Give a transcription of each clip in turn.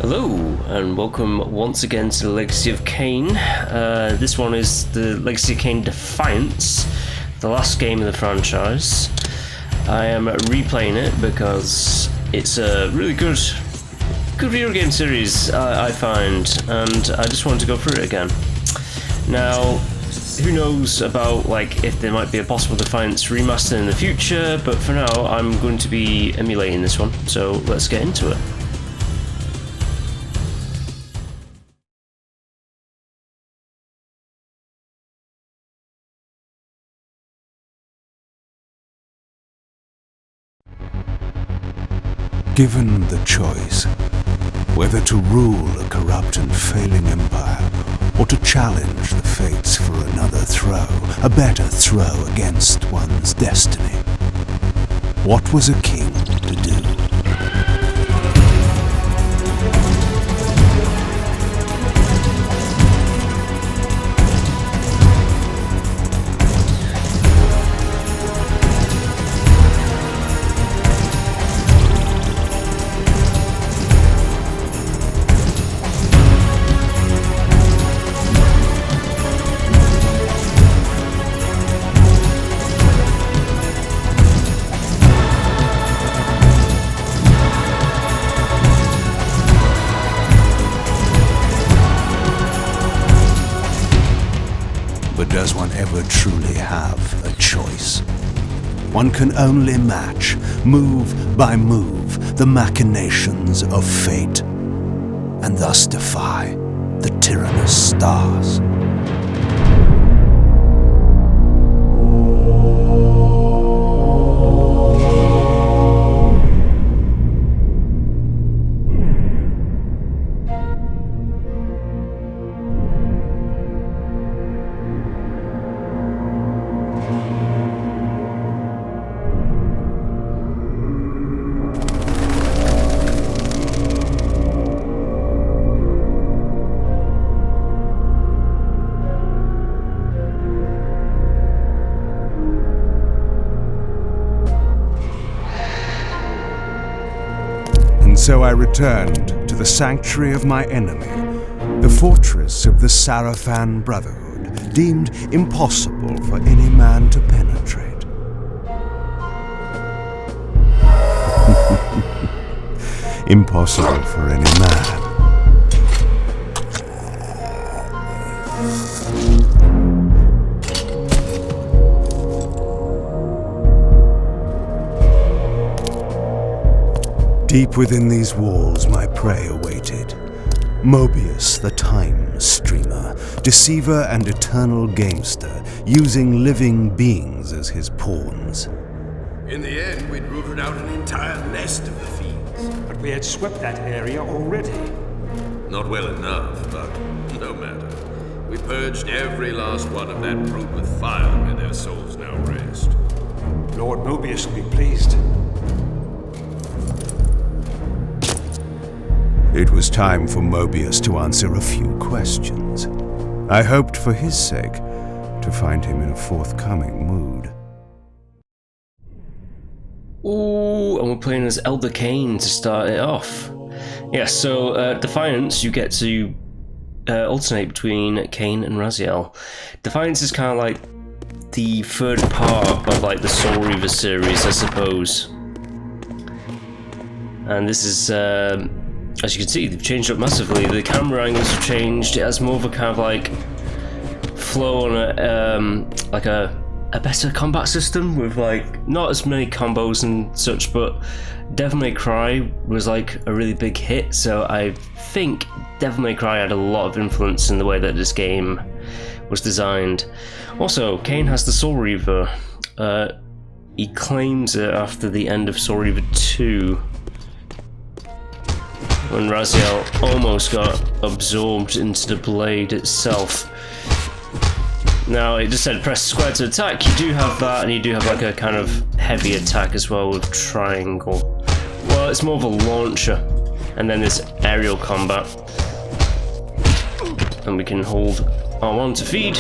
Hello, and welcome once again to the Legacy of Kain. This one is the Legacy of Kain Defiance, the last game of the franchise. I am replaying it because it's a really good video game series, I find, and I just wanted to go through it again. Now, who knows about if there might be a possible Defiance remaster in the future, but for now I'm going to be emulating this one, so let's get into it. Given the choice, whether to rule a corrupt and failing empire, or to challenge the fates for another throw, a better throw against one's destiny, what was a king to do? But does one ever truly have a choice? One can only match, move by move, the machinations of fate, and thus defy the tyrannous stars. So I returned to the sanctuary of my enemy, the fortress of the Sarafan Brotherhood, deemed impossible for any man to penetrate. Impossible for any man. Deep within these walls my prey awaited. Mobius, the time streamer, deceiver and eternal gamester, using living beings as his pawns. In the end, we'd rooted out an entire nest of the fiends. But we had swept that area already. Not well enough, but no matter. We purged every last one of that brood with fire, and their souls now rest. Lord Mobius will be pleased. It was time for Mobius to answer a few questions. I hoped for his sake to find him in a forthcoming mood. Ooh, and we're playing as Elder Kain to start it off. Yeah, so Defiance, you get to alternate between Kain and Raziel. Defiance is kind of like the third part of the Soul Reaver series, I suppose. And this is, as you can see, they've changed up massively. The camera angles have changed. It has more of a kind of flow on a better combat system with not as many combos and such, but Devil May Cry was a really big hit, so I think Devil May Cry had a lot of influence in the way that this game was designed. Also, Kain has the Soul Reaver. He claims it after the end of Soul Reaver 2, when Raziel almost got absorbed into the blade itself. Now, it just said press square to attack. You do have that, and you do have a kind of heavy attack as well with triangle. Well, it's more of a launcher. And then there's aerial combat. And we can hold R1 to feed.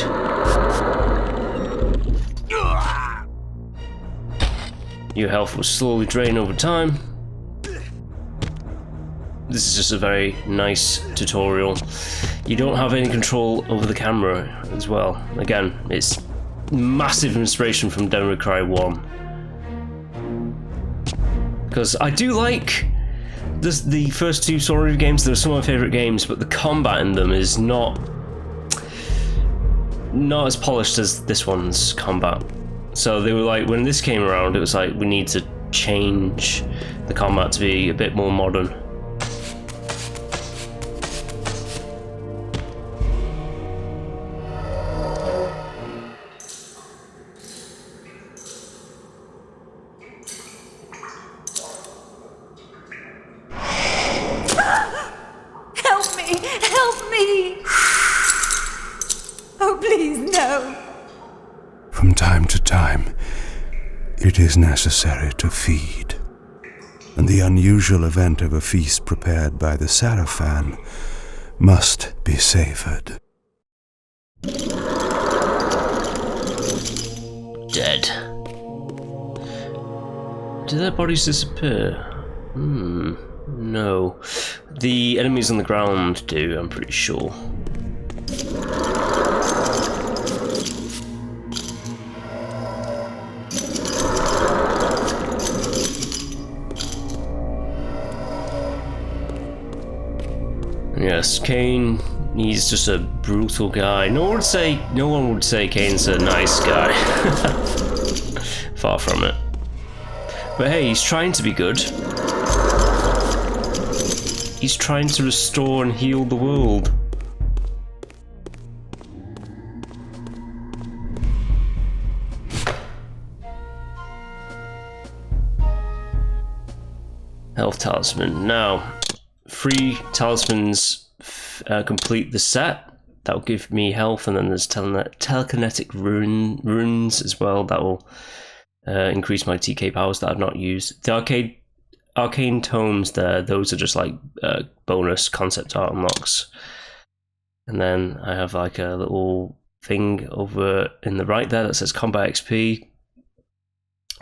Your health will slowly drain over time. this is just a very nice tutorial. You don't have any control over the camera as well. Again, it's massive inspiration from Devil May Cry 1. Because I do like the first two story games. They're some of my favourite games, but the combat in them is not as polished as this one's combat. So they were like, when this came around, it was like, we need to change the combat to be a bit more modern. Help me! Help me! Oh, please, no! From time to time, it is necessary to feed. And the unusual event of a feast prepared by the Sarafan must be savored. Dead. Do their bodies disappear? No. The enemies on the ground do, I'm pretty sure. Yes, Kain, he's just a brutal guy. No one would say Kain's a nice guy. Far from it. But hey, he's trying to be good. He's trying to restore and heal the world. Health talisman. Now, 3 talismans complete the set. That will give me health, and then there's telekinetic runes as well. That will increase my TK powers that I've not used. The arcane tomes there, those are just like bonus concept art unlocks. And then I have like a little thing over in the right there that says combat XP.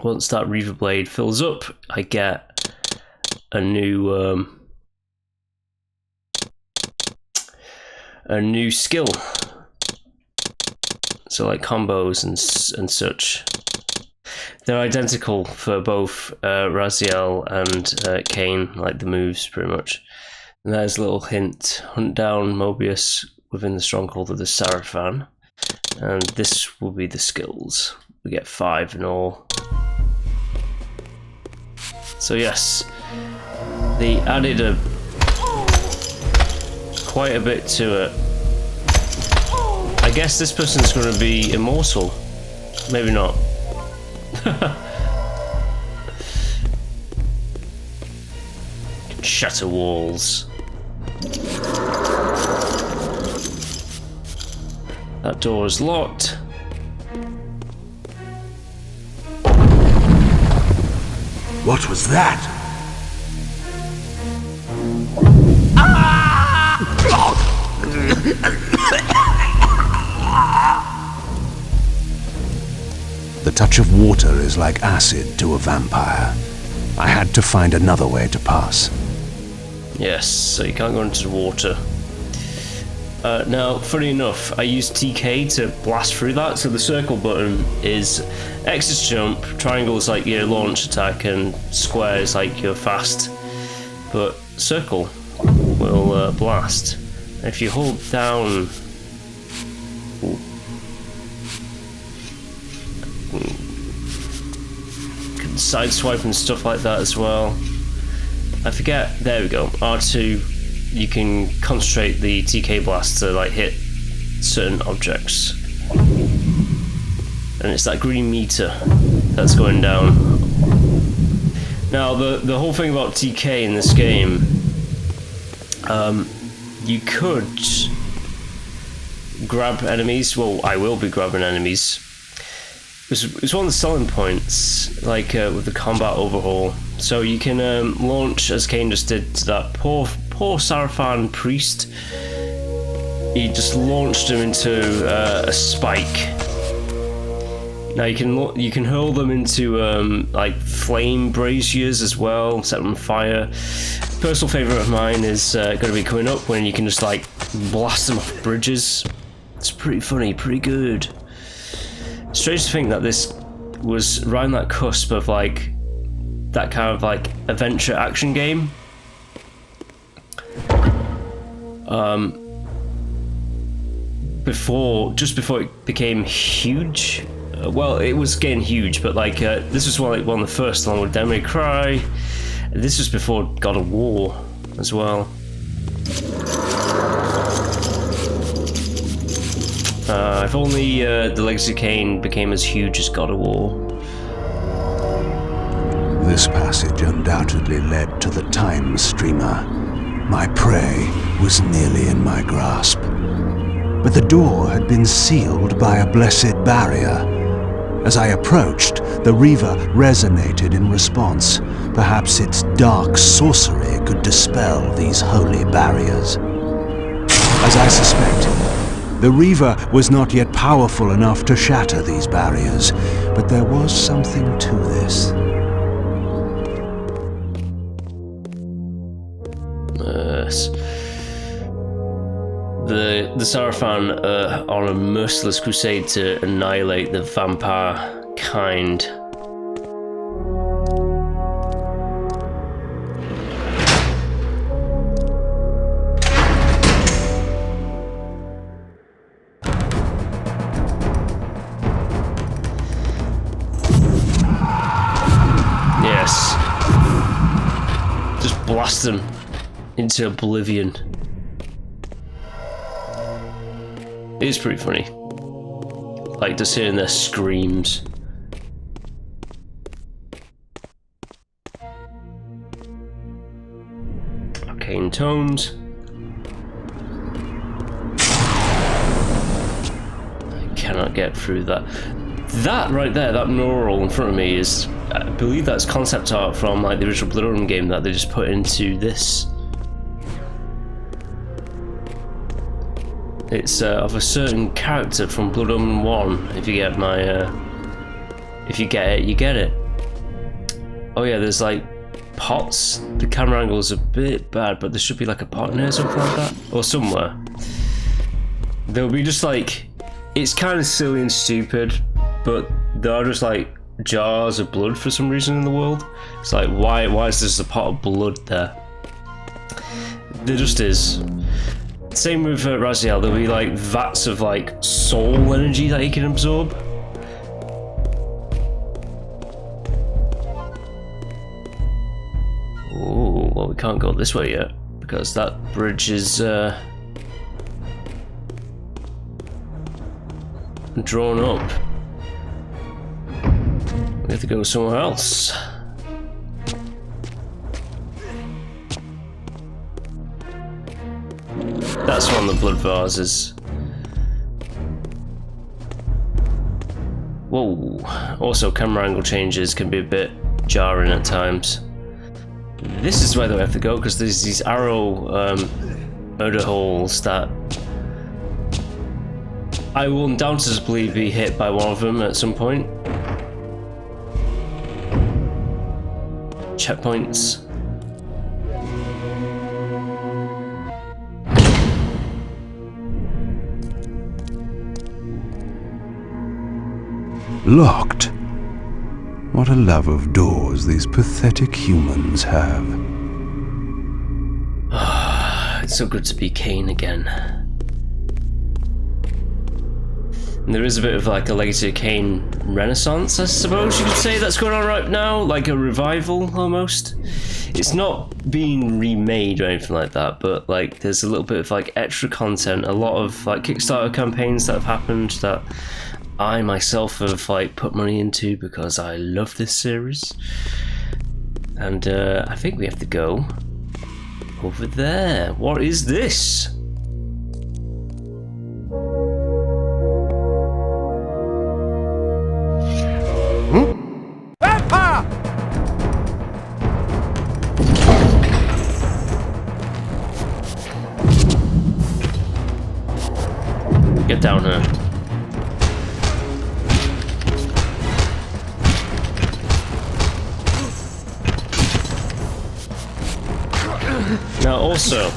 Once that Reaver Blade fills up, I get a new skill. So like combos and such. They're identical for both Raziel and Kain, like the moves pretty much. And there's a little hint: hunt down Mobius within the stronghold of the Sarafan, and this will be the skills. We get 5 in all. So yes, they added quite a bit to it. I guess this person's going to be immortal. Maybe not. Can shatter walls. That door is locked. What was that? The touch of water is like acid to a vampire. I had to find another way to pass. Yes, so you can't go into the water. Now, funny enough, I used TK to blast through that. So the circle button is X is jump, triangle is like your launch attack, and square is like your fast. But circle will blast. And if you hold down... Ooh. Can sideswipe and stuff like that as well. I forget. There we go. R2. You can concentrate the TK blast to like hit certain objects, and it's that green meter that's going down. Now the whole thing about TK in this game, you could grab enemies. Well, I will be grabbing enemies. It's one of the selling points, like with the combat overhaul. So you can launch, as Kain just did, to that poor Sarafan priest. He just launched him into a spike. Now you can hurl them into like flame braziers as well, set them on fire. Personal favourite of mine is going to be coming up when you can just like blast them off bridges. It's pretty funny, pretty good. Strange to think that this was right on that cusp of like that kind of like adventure action game. Just before it became huge. Well, it was getting huge, but like this was one of the first, along with Devil May Cry. This was before God of War as well. If only the Legacy of Kain became as huge as God of War. This passage undoubtedly led to the time streamer. My prey was nearly in my grasp. But the door had been sealed by a blessed barrier. As I approached, the Reaver resonated in response. Perhaps its dark sorcery could dispel these holy barriers. As I suspected, the Reaver was not yet powerful enough to shatter these barriers, but there was something to this. Yes. The Sarafan are on a merciless crusade to annihilate the vampire kind. Yes. Just blast them into oblivion. It is pretty funny. Like just hearing their screams. Arcane tones. I cannot get through that. That right there, that mural in front of me is, I believe that's concept art from like the original Blood Run game that they just put into this. It's of a certain character from Blood Run 1. If you get my, if you get it, you get it. Oh yeah, there's like pots. The camera angle's a bit bad, but there should be like a pot in there or something like that, or somewhere. There'll be just like, it's kind of silly and stupid, but there are just like jars of blood for some reason in the world. It's like, why is there a pot of blood there? There just is. Same with Raziel, there'll be like vats of like soul energy that he can absorb. Oh, well we can't go this way yet because that bridge is drawn up. We have to go somewhere else. That's one of the blood vases. Whoa. Also, camera angle changes can be a bit jarring at times. This is where we have to go because there's these arrow murder holes that I will undoubtedly be hit by one of them at some point. Checkpoints. Locked. What a love of doors these pathetic humans have. It's so good to be Kain again. And there is a bit of like a Legacy of Kain renaissance, I suppose you could say, that's going on right now, like a revival almost. It's not being remade or anything like that, but like there's a little bit of like extra content, a lot of like Kickstarter campaigns that have happened that I myself have like put money into because I love this series. And I think we have to go over there. What is this? Get down here. Now also,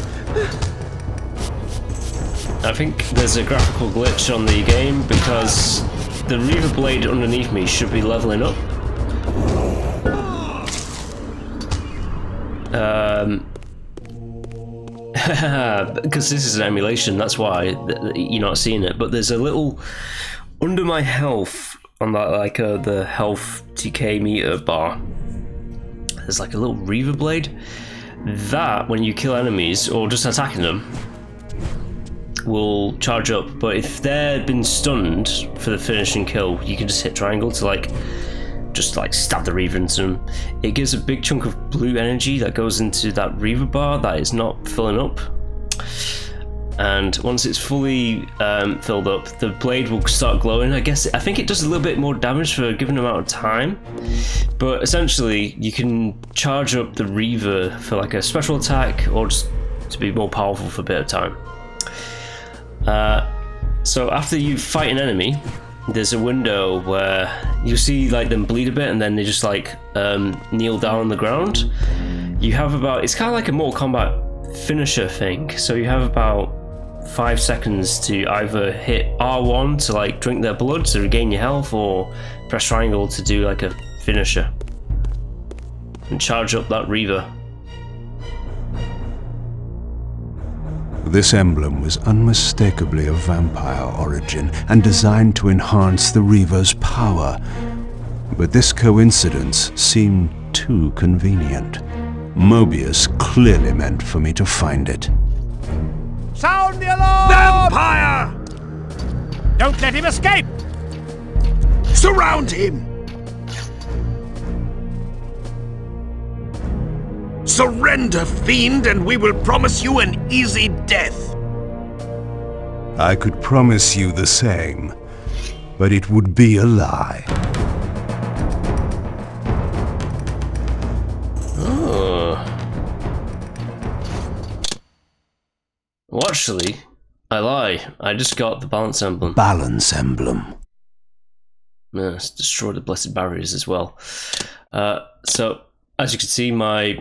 I think there's a graphical glitch on the game because the Reaver blade underneath me should be leveling up. Because this is an emulation, that's why you're not seeing it. But there's a little under my health on that, like the health TK meter bar. There's like a little Reaver blade that, when you kill enemies or just attacking them, will charge up. But if they've been stunned for the finishing kill, you can just hit triangle to just stab the Reaver into them. It gives a big chunk of blue energy that goes into that Reaver bar that is not filling up. And once it's fully filled up, the blade will start glowing. I think it does a little bit more damage for a given amount of time. But essentially, you can charge up the Reaver for like a special attack or just to be more powerful for a bit of time. So after you fight an enemy, there's a window where you see them bleed a bit and then they just kneel down on the ground. You have it's kind of like a Mortal Kombat finisher thing. So you have about 5 seconds to either hit R1 to drink their blood to regain your health, or press triangle to do a finisher and charge up that Reaver. This emblem was unmistakably of vampire origin and designed to enhance the Reaver's power. But this coincidence seemed too convenient. Mobius clearly meant for me to find it. Sound the alarm! Vampire! Don't let him escape! Surround him! Surrender, fiend, and we will promise you an easy death. I could promise you the same, but it would be a lie. Oh. Well, actually, I lie. I just got the balance emblem. Balance emblem. It's destroyed the blessed barriers as well. So, as you can see, my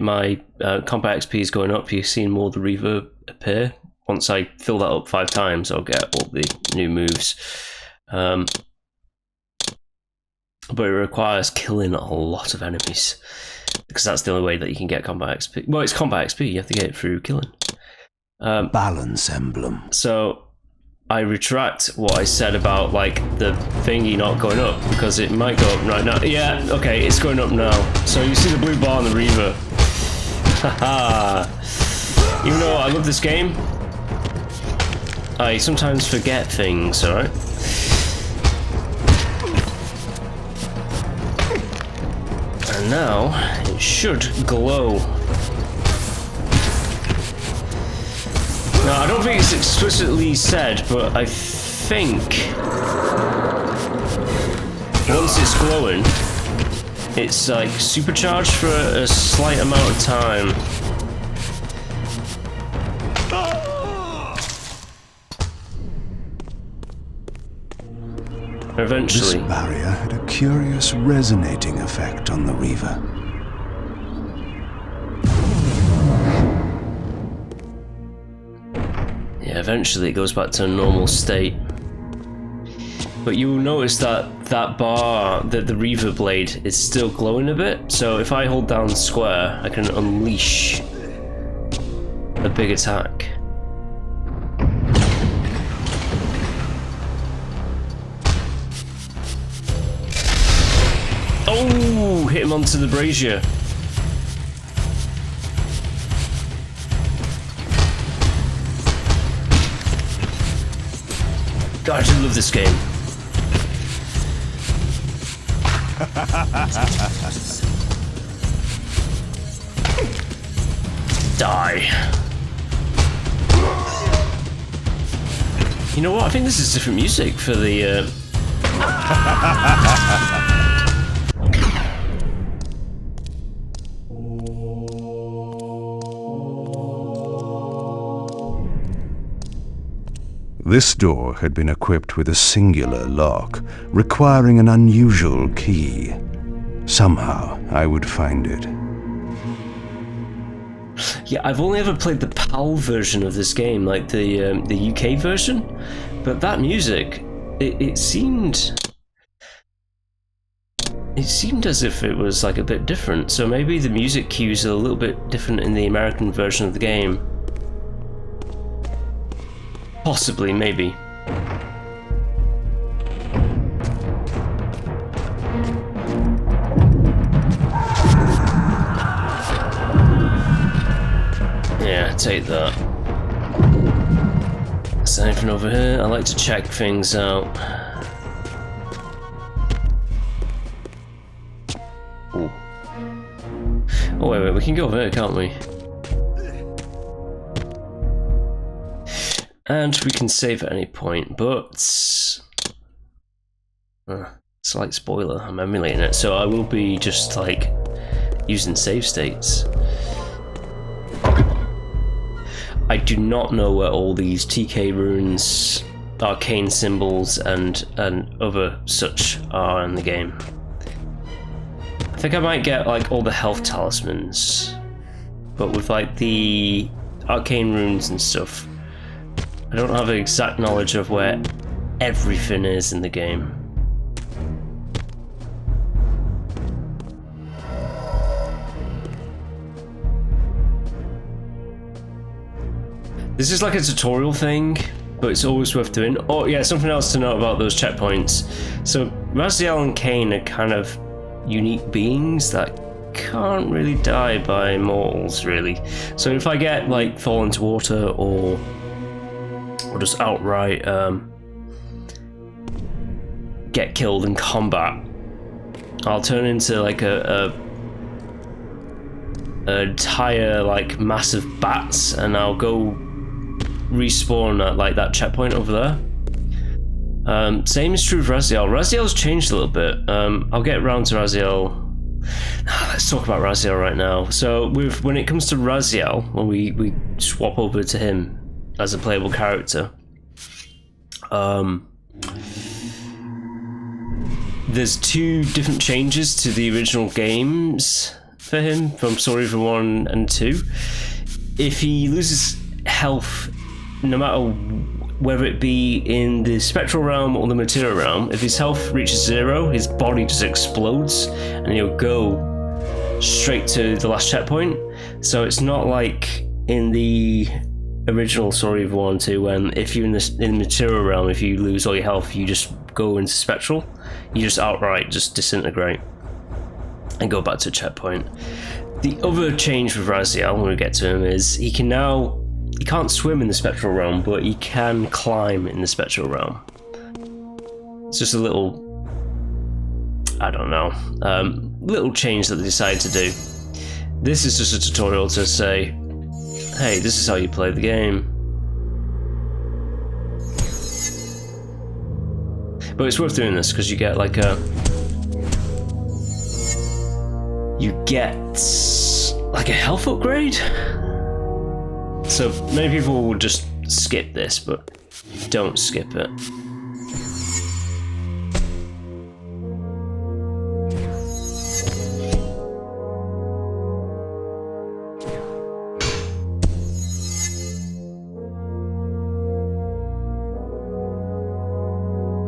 combat XP is going up. You're seeing more of the Reaver appear. Once I fill that up 5 times, I'll get all the new moves. But it requires killing a lot of enemies, because that's the only way that you can get combat XP. Well, it's combat XP. You have to get it through killing. Balance emblem. So I retract what I said about the thingy not going up, because it might go up right now. Yeah, okay, it's going up now. So you see the blue bar on the Reaver. Haha. Even though I love this game, I sometimes forget things, alright? And now it should glow. Now, I don't think it's explicitly said, but I think once it's glowing, it's supercharged for a slight amount of time. Eventually. This barrier had a curious resonating effect on the Reaver. Yeah, eventually it goes back to a normal state. But you will notice that that bar, the Reaver blade, is still glowing a bit. So if I hold down square, I can unleash a big attack. Oh, hit him onto the brazier. God, I just love this game. Die. You know what? I think this is different music for the. This door had been equipped with a singular lock, requiring an unusual key. Somehow, I would find it. Yeah, I've only ever played the PAL version of this game, like the UK version, but that music, it seemed as if it was like a bit different. So maybe the music cues are a little bit different in the American version of the game. Possibly, maybe. Yeah, take that. Is there anything over here? I like to check things out. Ooh. Oh wait, we can go over here, can't we? And we can save at any point, but slight spoiler, I'm emulating it, so I will be just like using save states. I do not know where all these TK runes, arcane symbols, and other such are in the game. I think I might get like all the health talismans, but with like the arcane runes and stuff, I don't have exact knowledge of where everything is in the game. This is like a tutorial thing, but it's always worth doing. Oh yeah, something else to note about those checkpoints. So Raziel and Kain are kind of unique beings that can't really die by mortals, really. So if I get like fall into water or just outright get killed in combat, I'll turn into like a entire like massive bats, and I'll go respawn at like that checkpoint over there. Same is true of Raziel. Raziel's changed a little bit. I'll get around to Raziel. Let's talk about Raziel right now. So when it comes to Raziel, when we swap over to him as a playable character, there's two different changes to the original games for him from Story of 1 and 2. If he loses health, no matter whether it be in the spectral realm or the material realm, if his health reaches 0, his body just explodes and he'll go straight to the last checkpoint. So it's not like in the original Story of 1 and 2 when if you're in the material realm, if you lose all your health, you just go into spectral. You just outright just disintegrate and go back to a checkpoint. The other change with Raziel, when we get to him, is he can't swim in the spectral realm, but he can climb in the spectral realm. It's just a little, I don't know, little change that they decided to do. This is just a tutorial to say, hey, this is how you play the game. But it's worth doing this because you get like a health upgrade. So many people will just skip this, but don't skip it.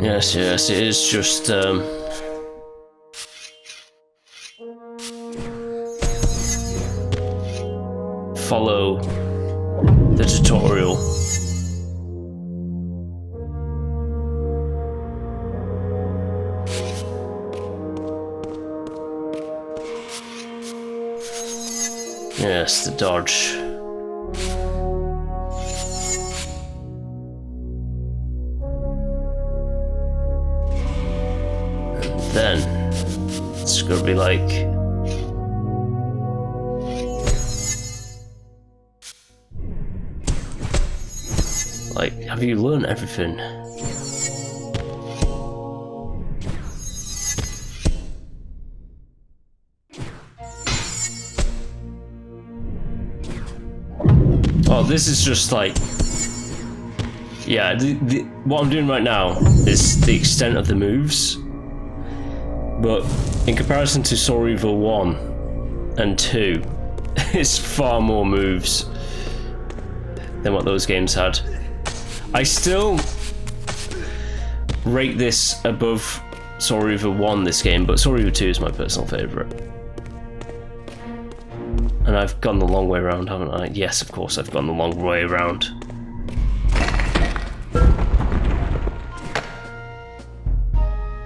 Yes, it is just follow the tutorial. Yes, the dodge. And then it's gonna be like have you learned everything? Oh, this is just like, yeah, what I'm doing right now is the extent of the moves, but in comparison to Story of 1 and 2, It's far more moves than what those games had. I still rate this above Soul Reaver 1 this game, but Soul Reaver 2 is my personal favourite. And I've gone the long way around, haven't I? Yes, of course I've gone the long way around.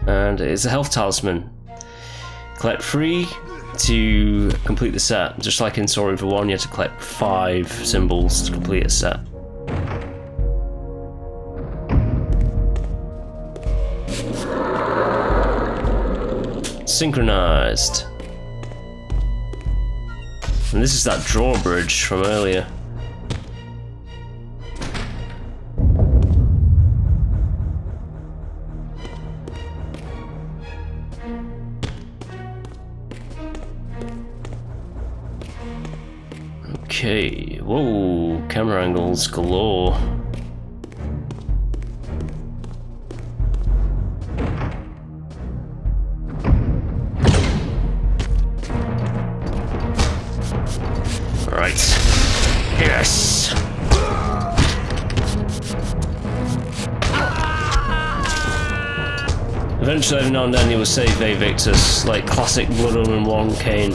And it's a health talisman. Collect 3 to complete the set. Just like in Soul Reaver 1, you had to collect 5 symbols to complete a set. Synchronized. And this is that drawbridge from earlier. Okay, whoa, camera angles galore. Right, yes! Eventually, every now and then, you will save a Victus, like classic Blood Omen 1 Kain.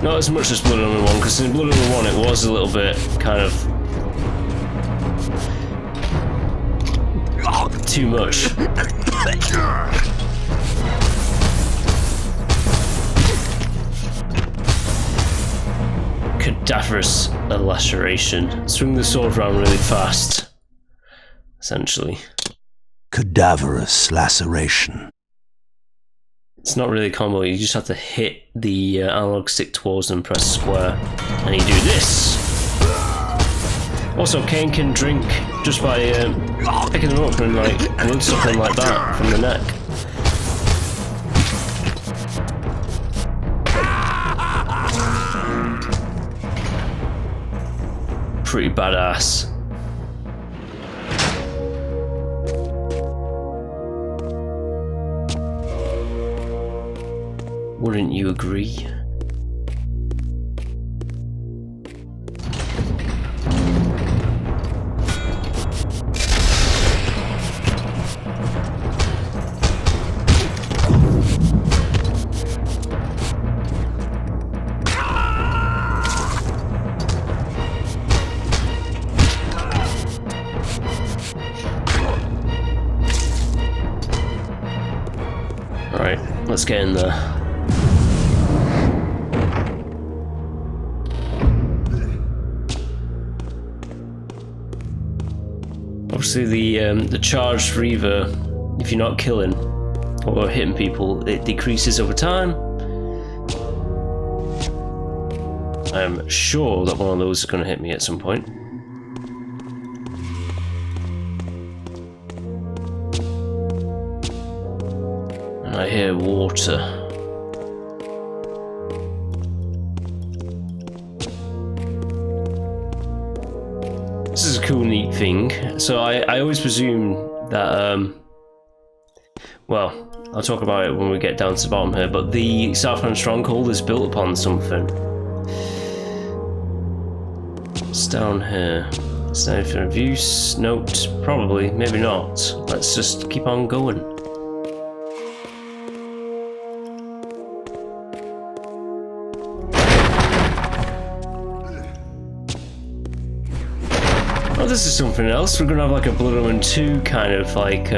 Not as much as Blood Omen 1, because in Blood Omen 1 it was a little bit kind of too much. Cadaverous laceration. Swing the sword around really fast, essentially. Cadaverous laceration. It's not really a combo, you just have to hit the analog stick towards and press square, and you do this. Also, Kain can drink just by picking them up and like load something like that from the neck. Pretty badass. Wouldn't you agree? Alright, let's get in there. Obviously, the charged Reaver, if you're not killing or hitting people, it decreases over time. I'm sure that one of those is going to hit me at some point. And I hear water. This is a cool, neat thing. So I always presume that, well, I'll talk about it when we get down to the bottom here, but the Southland Stronghold is built upon something. It's down here. Is there anything of use? Note, probably, maybe not. Let's just keep on going. Oh, this is something else. We're gonna have like a Blood Omen 2 kind of like,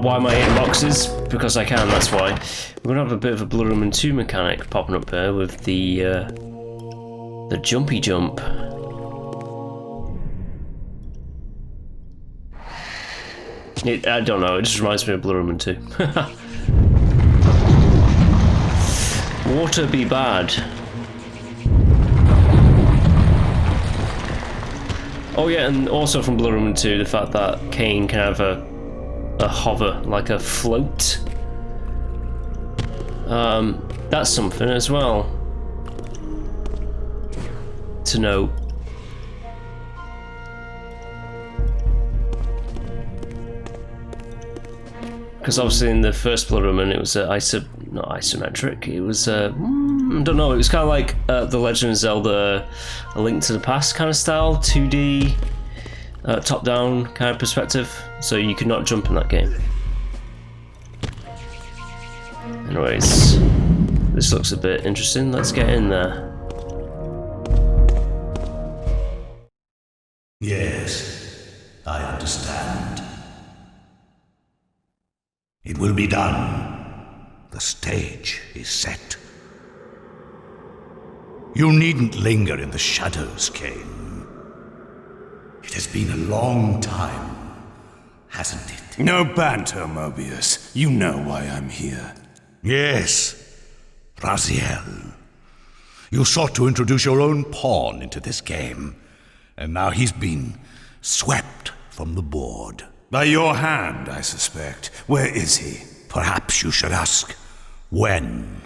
why am I hitting boxes? Because I can, that's why. We're gonna have a bit of a Blood Omen 2 mechanic popping up here with the jumpy jump. I don't know, it just reminds me of Blood Omen 2. Water be bad. Oh yeah, and also from Blood Omen 2, the fact that Kain can have a hover, like a float. That's something as well to note. Because obviously in the first Blood Omen it was not isometric, it was, I don't know, it was kind of like The Legend of Zelda A Link to the Past kind of style, 2D, top-down kind of perspective, so you could not jump in that game. Anyways, this looks a bit interesting, let's get in there. Yes, I understand. It will be done. The stage is set. You needn't linger in the shadows, Kain. It has been a long time, hasn't it? No banter, Mobius. You know why I'm here. Yes, Raziel. You sought to introduce your own pawn into this game, and now he's been swept from the board. By your hand, I suspect. Where is he? Perhaps you should ask, when?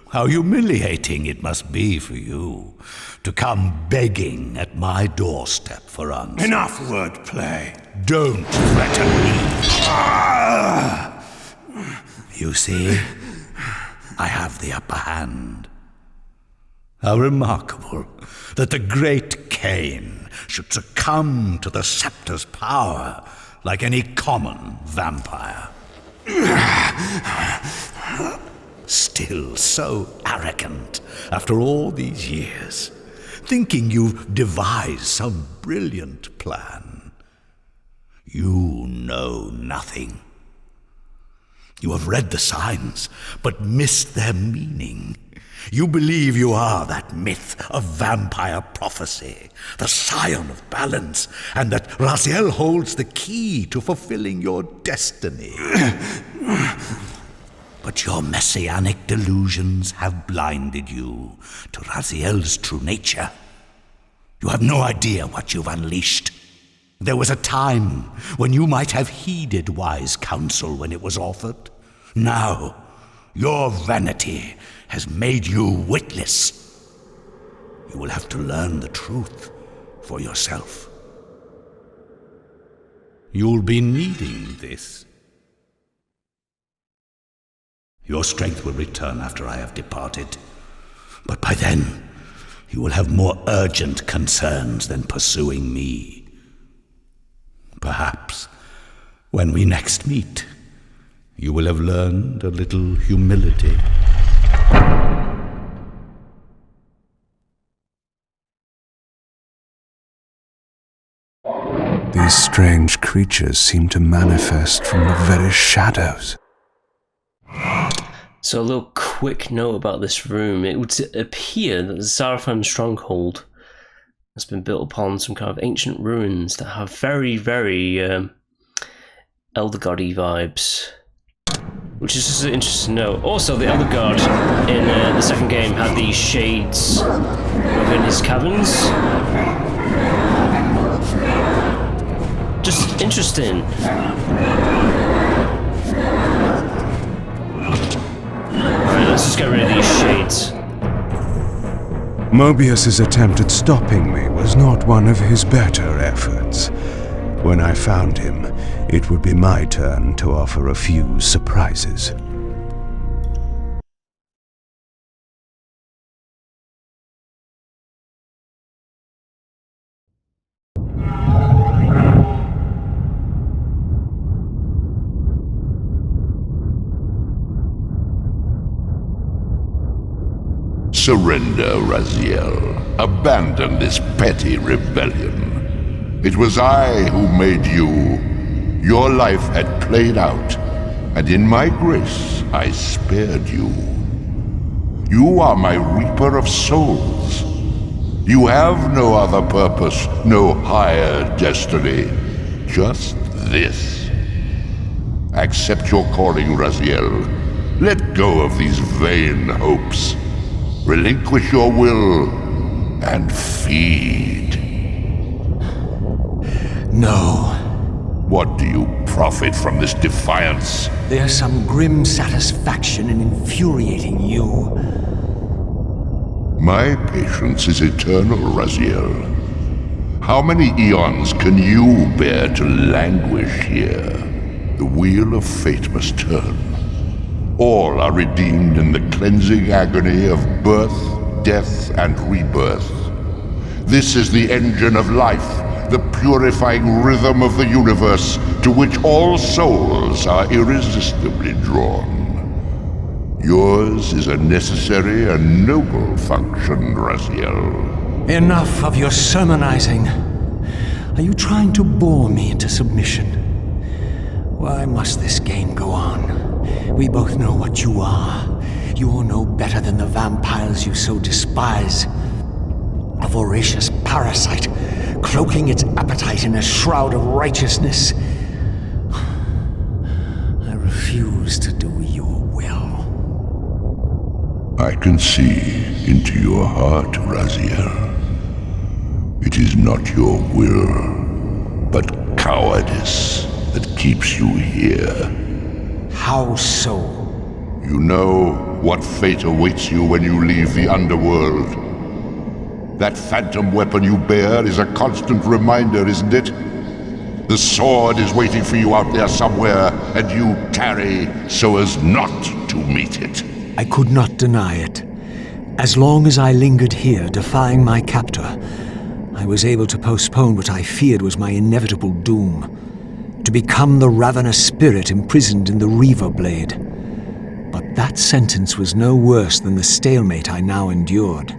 How humiliating it must be for you to come begging at my doorstep for answers. Enough wordplay. Don't threaten me. You see, I have the upper hand. How remarkable that the great Kain should succumb to the scepter's power like any common vampire. Still so arrogant after all these years, thinking you've devised some brilliant plan. You know nothing. You have read the signs, but missed their meaning. You believe you are that myth of vampire prophecy, the scion of balance, and that Raziel holds the key to fulfilling your destiny. But your messianic delusions have blinded you to Raziel's true nature. You have no idea what you've unleashed. There was a time when you might have heeded wise counsel when it was offered. Now, your vanity has made you witless. You will have to learn the truth for yourself. You'll be needing this. Your strength will return after I have departed, but by then you will have more urgent concerns than pursuing me. Perhaps when we next meet, you will have learned a little humility. These strange creatures seem to manifest from the very shadows. So a little quick note about this room. It would appear that the Seraphim stronghold has been built upon some kind of ancient ruins that have very, very Elder God-y vibes. Which is just an interesting note. Also, the Elder God in the second game had these shades within his caverns. Just interesting. Alright, let's just get rid of these shades. Mobius's attempt at stopping me was not one of his better efforts. When I found him, it would be my turn to offer a few surprises. Surrender, Raziel. Abandon this petty rebellion. It was I who made you. Your life had played out, and in my grace I spared you. You are my reaper of souls. You have no other purpose, no higher destiny. Just this. Accept your calling, Raziel. Let go of these vain hopes. Relinquish your will and feed. No. What do you profit from this defiance? There's some grim satisfaction in infuriating you. My patience is eternal, Raziel. How many eons can you bear to languish here? The wheel of fate must turn. All are redeemed in the cleansing agony of birth, death, and rebirth. This is the engine of life, the purifying rhythm of the universe to which all souls are irresistibly drawn. Yours is a necessary and noble function, Raziel. Enough of your sermonizing. Are you trying to bore me into submission? Why must this game go on? We both know what you are. You're no better than the vampires you so despise. A voracious parasite, cloaking its appetite in a shroud of righteousness. I refuse to do your will. I can see into your heart, Raziel. It is not your will, but cowardice that keeps you here. How so? You know what fate awaits you when you leave the underworld. That phantom weapon you bear is a constant reminder, isn't it? The sword is waiting for you out there somewhere, and you tarry so as not to meet it. I could not deny it. As long as I lingered here, defying my captor, I was able to postpone what I feared was my inevitable doom. To become the ravenous spirit imprisoned in the Reaver blade. But that sentence was no worse than the stalemate I now endured.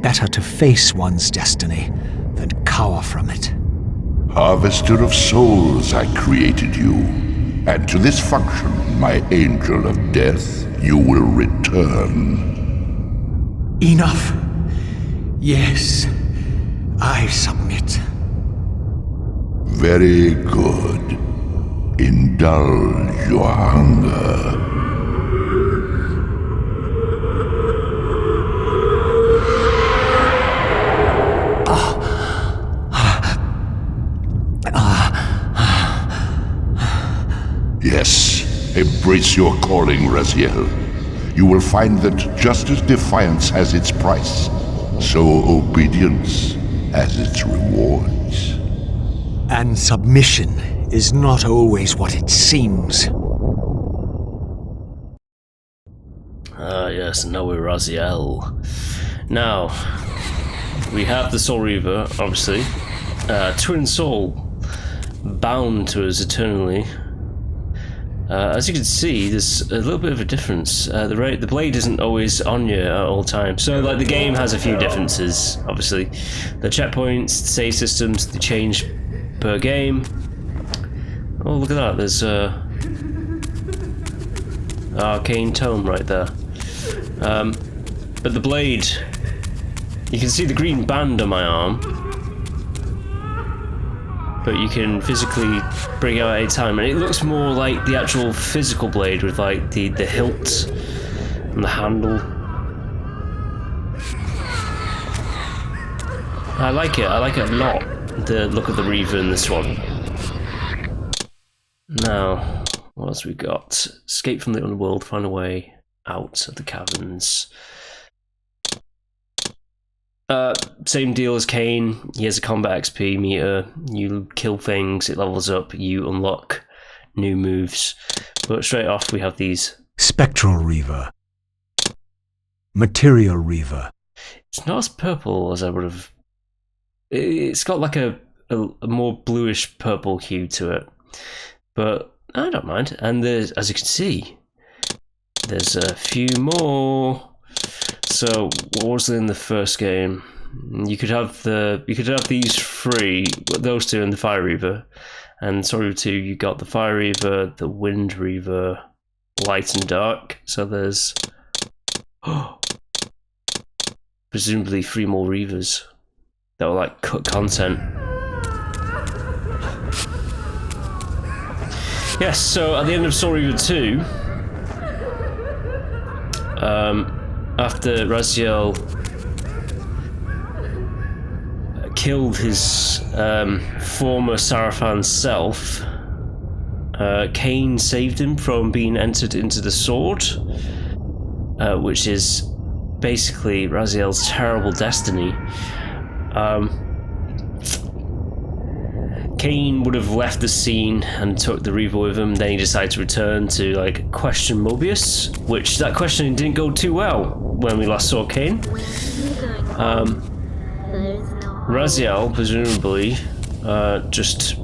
Better to face one's destiny than cower from it. Harvester of souls, I created you. And to this function, my angel of death, you will return. Enough. Yes, I submit. Very good. Indulge your hunger. Yes, embrace your calling, Raziel. You will find that just as defiance has its price, so obedience has its rewards. And submission is not always what it seems. Yes, now we're Raziel. Now, we have the Soul Reaver, obviously. Twin Soul, bound to us eternally. As you can see, there's a little bit of a difference. The blade isn't always on you at all times. So, like, the game has a few differences, obviously. The checkpoints, the save systems, they change per game. Oh, look at that, there's a arcane tome right there. But the blade, you can see the green band on my arm, but you can physically bring it out at any time, and it looks more like the actual physical blade with like the hilt and the handle. I like it a lot, the look of the Reaver in this one. Now, what else we got? Escape from the underworld, find a way out of the caverns. Same deal as Kain. He has a combat XP meter. You kill things, it levels up, you unlock new moves. But straight off we have these. Spectral Reaver. Material Reaver. It's not as purple as I would have. It's got like a more bluish purple hue to it. But I don't mind. And there's, as you can see, there's a few more. So what was in the first game? You could have these three, those two, and the Fire Reaver. And Soul Reaver 2, you got the Fire Reaver, the Wind Reaver, Light and Dark. So there's presumably 3 more Reavers that will like cut content. Yes, so at the end of Soul Reaver 2, after Raziel killed his former Sarafan self, Kain saved him from being entered into the sword, which is basically Raziel's terrible destiny. Kain would have left the scene and took the Reaver with him. Then he decided to return to like question Mobius, which that questioning didn't go too well when we last saw Kain. Raziel, presumably, just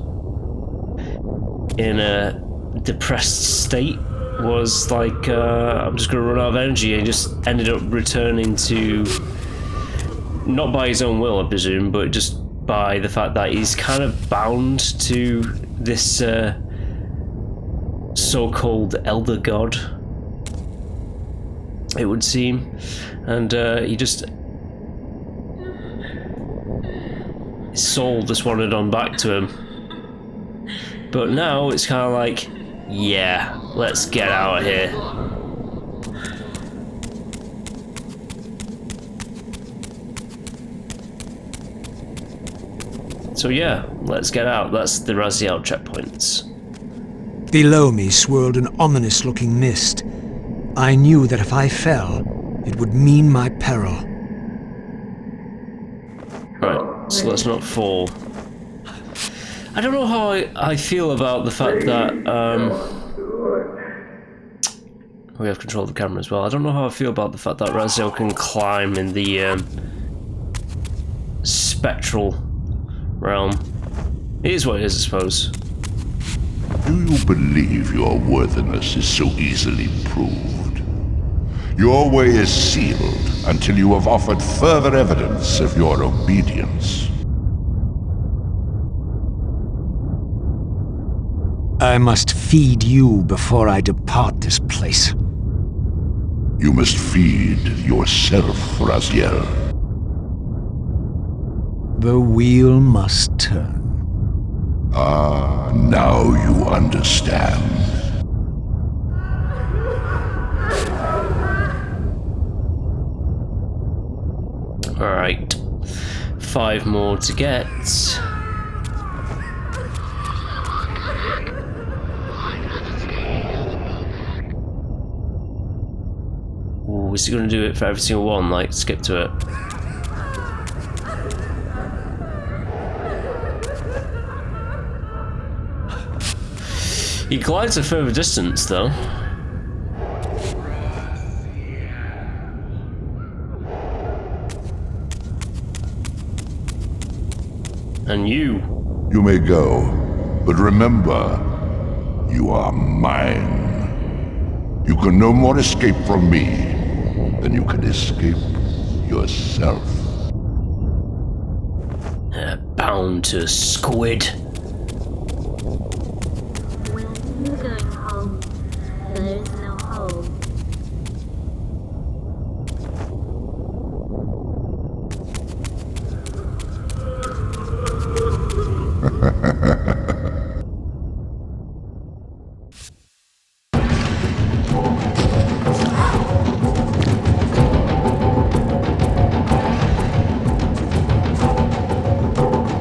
in a depressed state, was like, I'm just gonna run out of energy, and just ended up returning to, not by his own will, I presume, but just by the fact that he's kind of bound to this so-called elder god, it would seem, and he just, his soul just wandered on back to him. But now it's kind of like, yeah, let's get out of here. So yeah, let's get out. That's the Raziel checkpoints. Below me swirled an ominous-looking mist. I knew that if I fell, it would mean my peril. Right, so let's not fall. I don't know how I feel about the fact that we have control of the camera as well. I don't know how I feel about the fact that Raziel can climb in the spectral realm. It is what it is, I suppose. Do you believe your worthiness is so easily proved? Your way is sealed until you have offered further evidence of your obedience. I must feed you before I depart this place. You must feed yourself, Raziel. The wheel must turn. Ah, now you understand. Alright. 5 more to get. Ooh, is he going to do it for every single one? Like, skip to it. He glides a further distance, though. And you. You may go, but remember, you are mine. You can no more escape from me than you can escape yourself. Bound to squid. When you're going home, there's no home.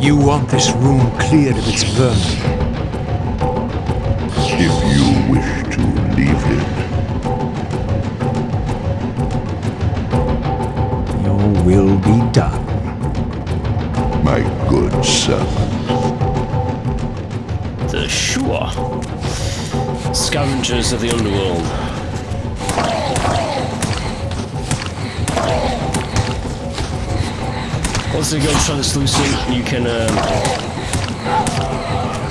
You want this room cleared of its vermin. If you wish to leave it, your will be done. My good servant. The Shua. Scavengers of the underworld. Once they go translucent, you can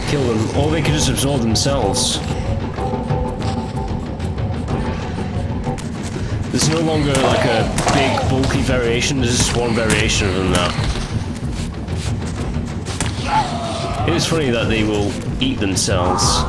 kill them, or they can just absorb themselves. There's no longer like a big bulky variation, there's just one variation of them now. It is funny that they will eat themselves.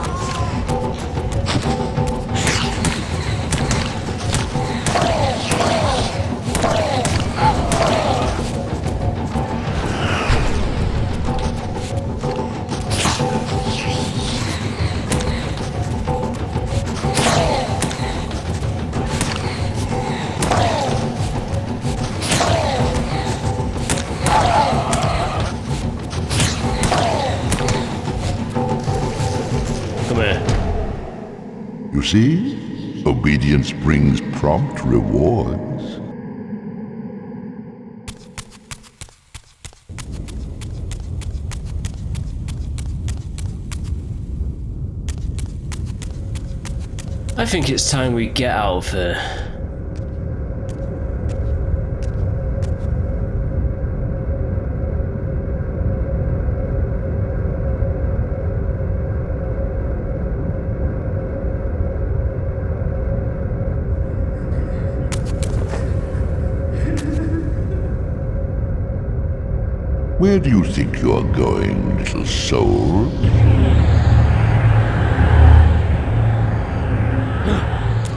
You see? Obedience brings prompt rewards. I think it's time we get out of here. Where do you think you're going, little soul?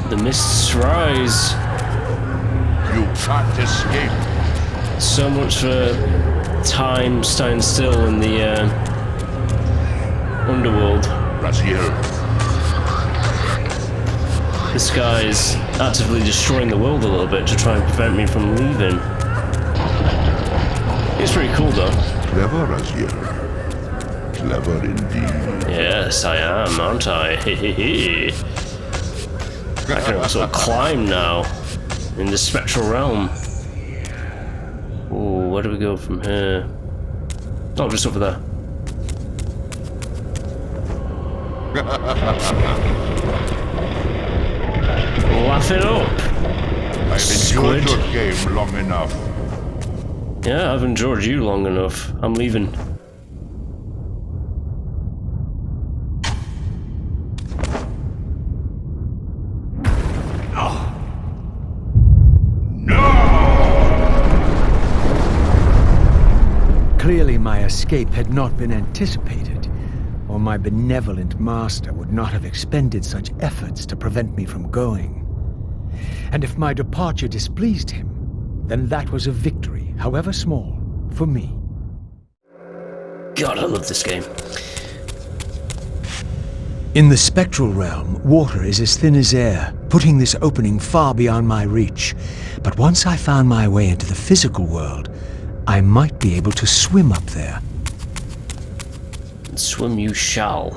The mists rise. You can't escape. So much for time standing still in the underworld. Raziel. This guy is actively destroying the world a little bit to try and prevent me from leaving. It's pretty cool though. Clever, Raziel. Clever indeed. Yes, I am, aren't I? I can also climb now in the spectral realm. Ooh, where do we go from here? Oh, just over there. Laugh it up. I've enjoyed your game long enough. Yeah, I've enjoyed you long enough. I'm leaving. Clearly my escape had not been anticipated, or my benevolent master would not have expended such efforts to prevent me from going. And if my departure displeased him, then that was a victory, however small, for me. God, I love this game. In the spectral realm, water is as thin as air, putting this opening far beyond my reach. But once I found my way into the physical world, I might be able to swim up there. Swim you shall.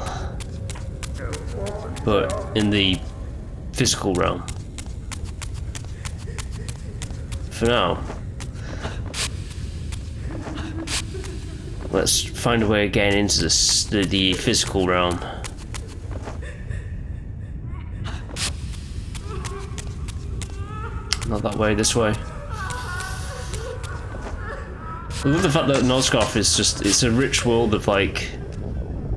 But in the physical realm. For now, let's find a way again into the physical realm. Not that way, this way. I love the fact that Nosgoth is it's a rich world of like...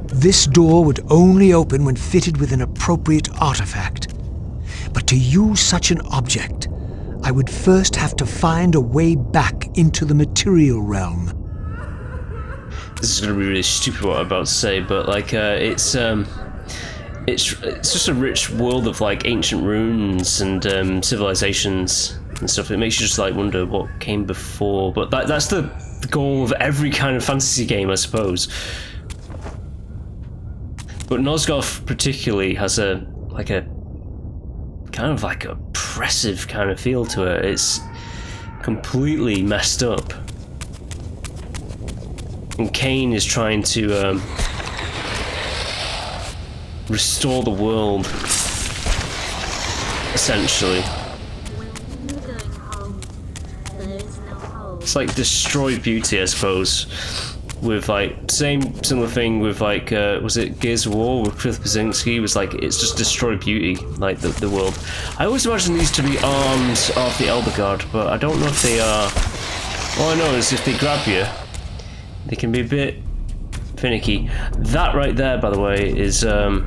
This door would only open when fitted with an appropriate artifact. But to use such an object, I would first have to find a way back into the material realm. This is going to be really stupid what I'm about to say, but like it's just a rich world of like ancient ruins and civilizations and stuff. It makes you just like wonder what came before. But that's the goal of every kind of fantasy game, I suppose. But Nosgoth particularly has a kind of like oppressive kind of feel to it. It's completely messed up. And Kain is trying to restore the world, essentially. It's like destroy beauty, I suppose. With like similar thing with like was it Gears of War with Cliff Brzezinski? Was like it's just destroy beauty, like the world. I always imagine these to be arms of the Elder God, but I don't know if they are. All I know is if they grab you, they can be a bit finicky. That right there, by the way, is a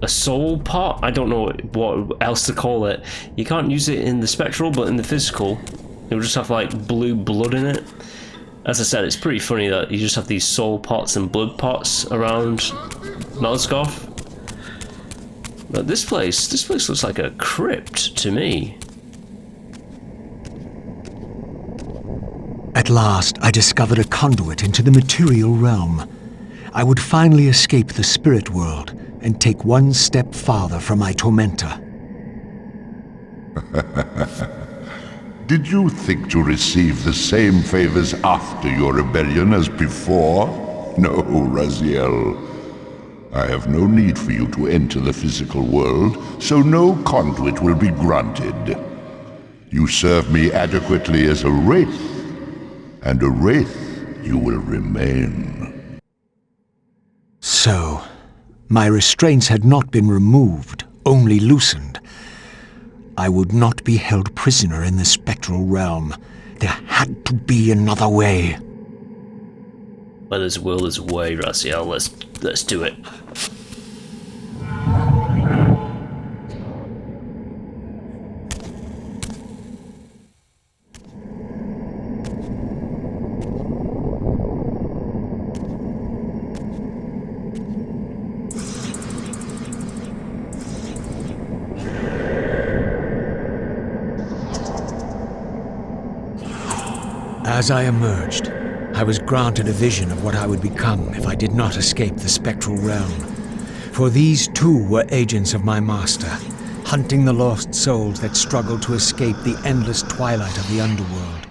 soul pot. I don't know what else to call it. You can't use it in the spectral, but in the physical, it will just have like blue blood in it. As I said, it's pretty funny that you just have these soul pots and blood pots around Nosgoth. But this place looks like a crypt to me. At last, I discovered a conduit into the material realm. I would finally escape the spirit world and take one step farther from my tormentor. Did you think to receive the same favors after your rebellion as before? No, Raziel. I have no need for you to enter the physical world, so no conduit will be granted. You serve me adequately as a wraith, and a wraith you will remain. So, my restraints had not been removed, only loosened, I would not be held prisoner in the spectral realm. There had to be another way. Where there's a will, there's a way, Raziel. Let's do it. As I emerged, I was granted a vision of what I would become if I did not escape the spectral realm. For these too were agents of my master, hunting the lost souls that struggled to escape the endless twilight of the underworld.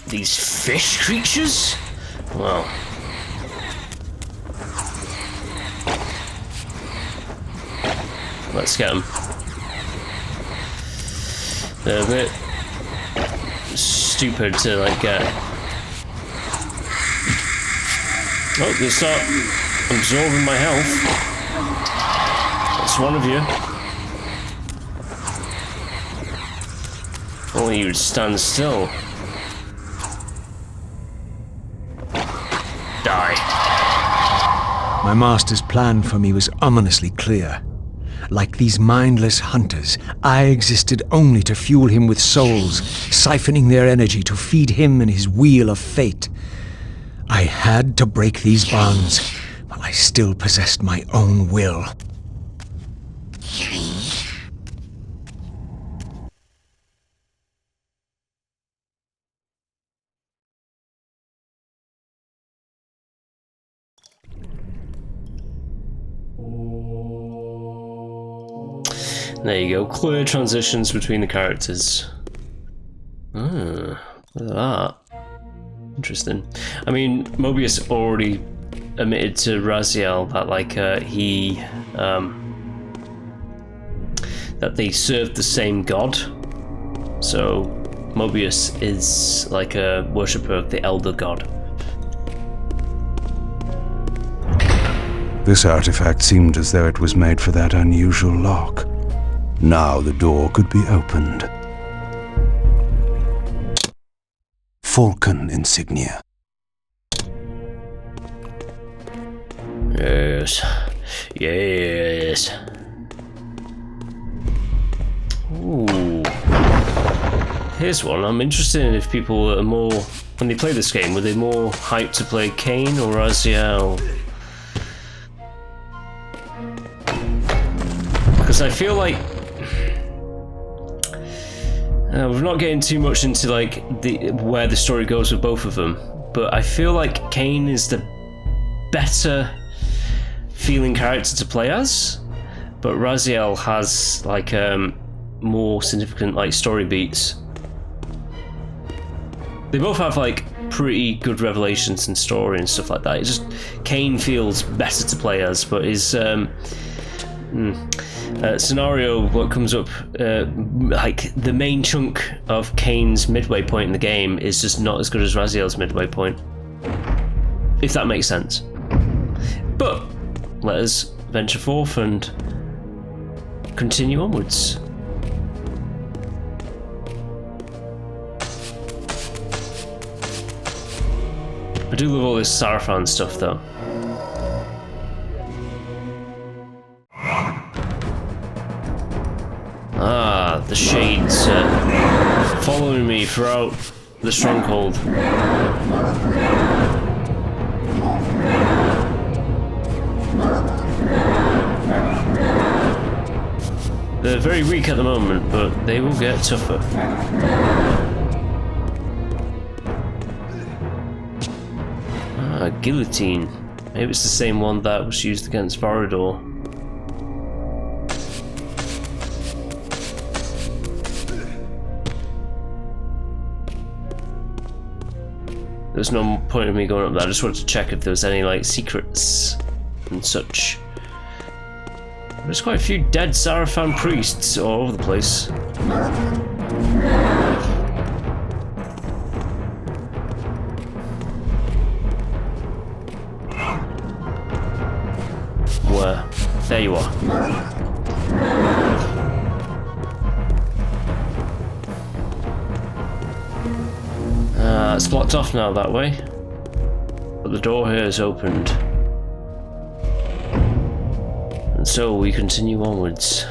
These fish creatures? Well... let's get them. They're a bit stupid to like get. Oh, they start absorbing my health. That's one of you. If only you would stand still. Die. My master's plan for me was ominously clear. Like these mindless hunters, I existed only to fuel him with souls, siphoning their energy to feed him and his wheel of fate. I had to break these bonds, while I still possessed my own will. There you go, clear transitions between the characters. Ah, look at that. Interesting. I mean, Mobius already admitted to Raziel that, like, that they served the same god. So, Mobius is like a worshipper of the Elder God. This artifact seemed as though it was made for that unusual lock. Now the door could be opened. Falcon insignia. Yes. Yes. Ooh. Here's one. I'm interested in if people are more, when they play this game, were they more hyped to play Kain or Raziel? Because I feel like we're not getting too much into like where the story goes with both of them, but I feel like Kain is the better feeling character to play as, but Raziel has like more significant like story beats. They both have like pretty good revelations and story and stuff like that. It just Kain feels better to play as, but his scenario, what comes up, like the main chunk of Kain's midway point in the game is just not as good as Raziel's midway point, if that makes sense. But let us venture forth and continue onwards. I do love all this Sarafan stuff though. Ah, the shades following me throughout the stronghold. They're very weak at the moment, but they will get tougher. Ah, guillotine. Maybe it's the same one that was used against Vorador. There's no point in me going up there. I just wanted to check if there was any like secrets and such. There's quite a few dead Sarafan priests all over the place. It's blocked off now that way. But the door here is opened. And so we continue onwards.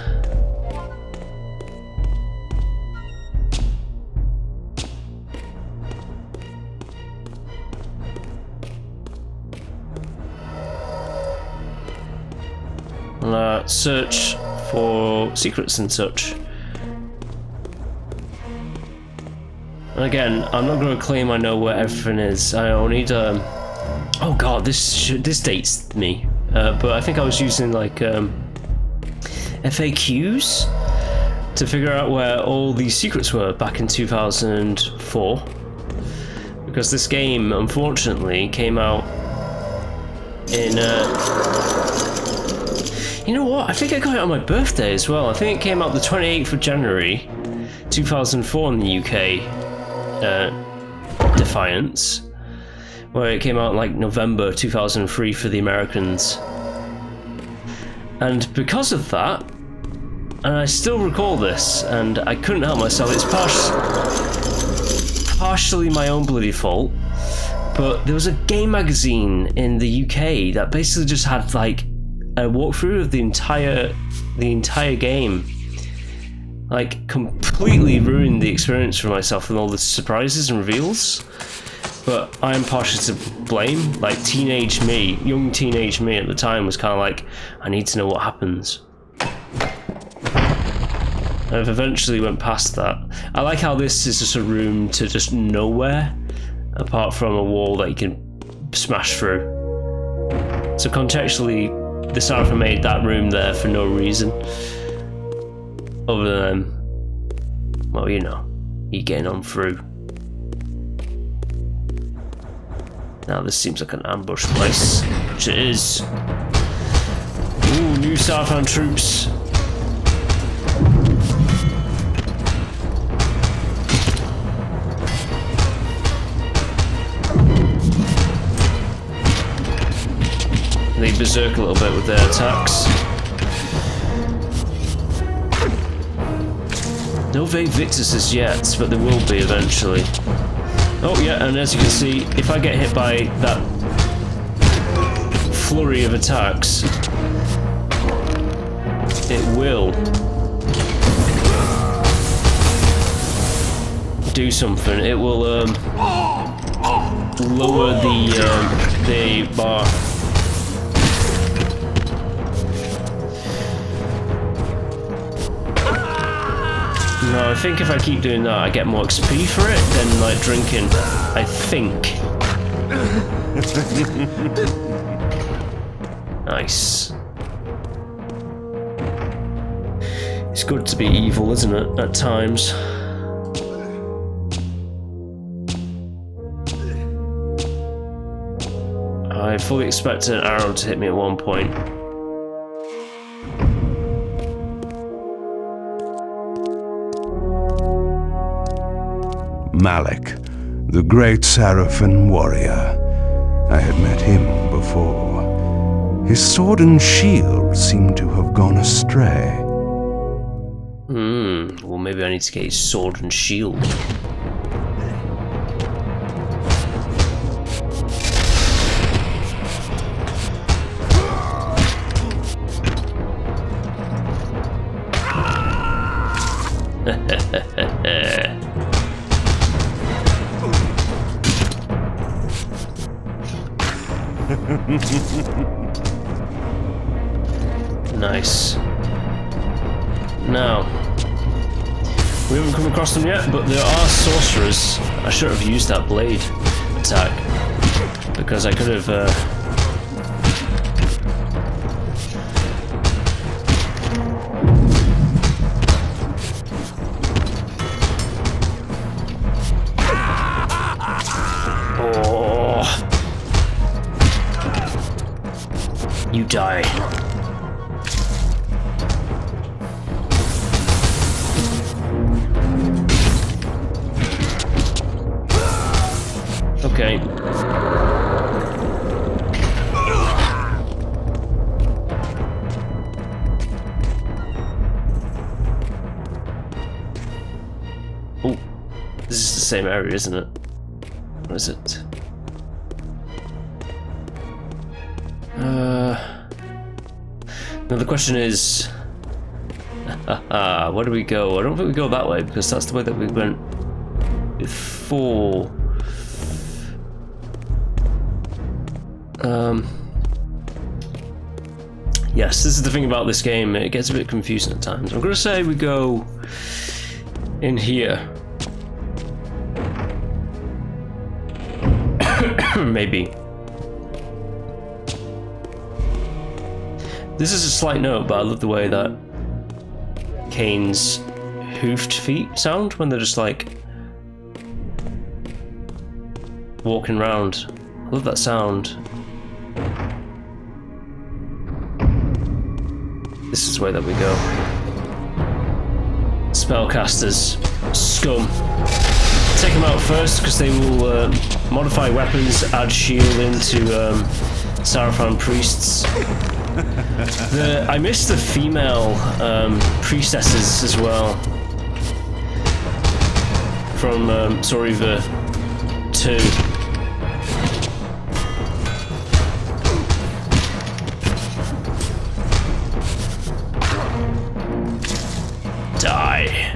Search for secrets and such. And again, I'm not going to claim I know where everything is. I'll need oh god, this dates me. But I think I was using like FAQs to figure out where all these secrets were back in 2004. Because this game, unfortunately, came out in you know what? I think I got it on my birthday as well. I think it came out the 28th of January 2004 in the UK. Defiance, where it came out like November 2003 for the Americans. And because of that, and I still recall this, and I couldn't help myself, it's partially my own bloody fault, but there was a game magazine in the UK that basically just had like a walkthrough of the entire game. Like, completely ruined the experience for myself with all the surprises and reveals. But I am partially to blame. Like, teenage me, young teenage me at the time was kind of like, I need to know what happens. And I've eventually went past that. I like how this is just a room to just nowhere, apart from a wall that you can smash through. So contextually, the Sarah made that room there for no reason. Other than, well, you know, you getting on through. Now this seems like an ambush place, which it is. Ooh, new Southland troops. They berserk a little bit with their attacks. No vague victors as yet, but there will be eventually. Oh yeah, and as you can see, if I get hit by that flurry of attacks, it will do something. It will lower the bar. No, I think if I keep doing that, I get more XP for it than like drinking. I think. Nice. It's good to be evil, isn't it? At times. I fully expected an arrow to hit me at one point. Malik, the great Sarafan warrior. I had met him before. His sword and shield seemed to have gone astray. Well, maybe I need to get his sword and shield. Nice. Now, we haven't come across them yet, but there are sorcerers. I should have used that blade attack because I could have. Oh, you die. Okay. same area, isn't it? Or is it? Now the question is, where do we go? I don't think we go that way because that's the way that we went before. Yes, this is the thing about this game. It gets a bit confusing at times. I'm gonna say we go in here. Maybe. This is a slight note, but I love the way that Kain's hoofed feet sound when they're just like walking around. I love that sound. This is the way that we go. Spellcasters, scum. Take them out first because they will modify weapons, add shield into Sarafan priests. I missed the female priestesses as well from Soriva 2. Die.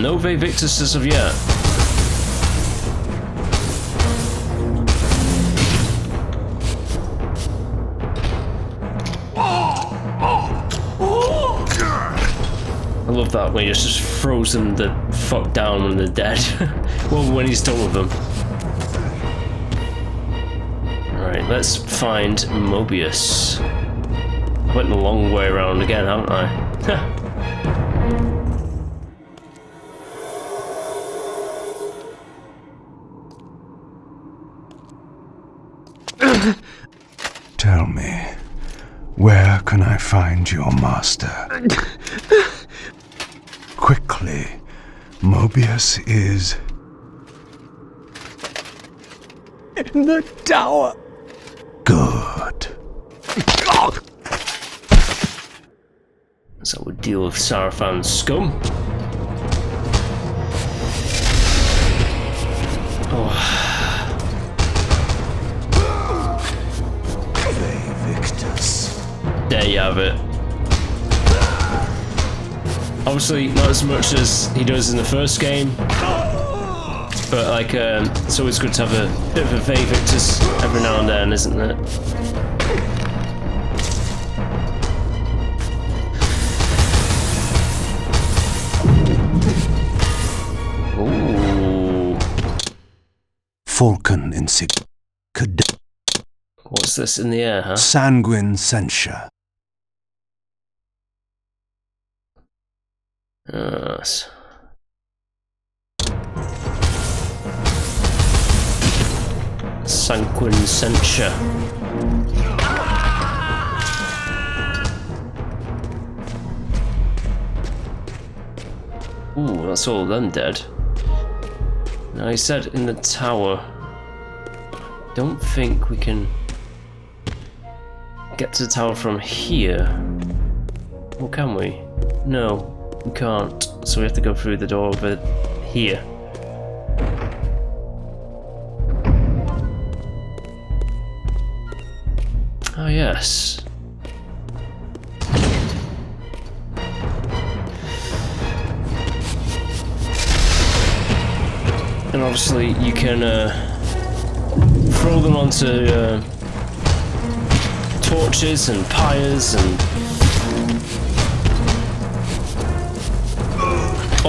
No Victus as of yet. I love that when he just throws them the fuck down when they're dead. Well, when he's done with them. Alright, let's find Mobius. I went the long way around again, haven't I? Tell me, where can I find your master? Quickly, Mobius is... in the tower. Good. So we deal with Sarafan's scum. Oh. There you have it. Obviously, not as much as he does in the first game, but like, it's always good to have a bit of a Victus every now and then, isn't it? Ooh. Falcon insig... What's this in the air, huh? Sanguine censure. Yes. Sanguine censure. Ooh, that's all them dead. Now he said in the tower. Don't think we can get to the tower from here. Or can we? No. We can't, so we have to go through the door over here. Oh yes. And obviously you can throw them onto torches and pyres and...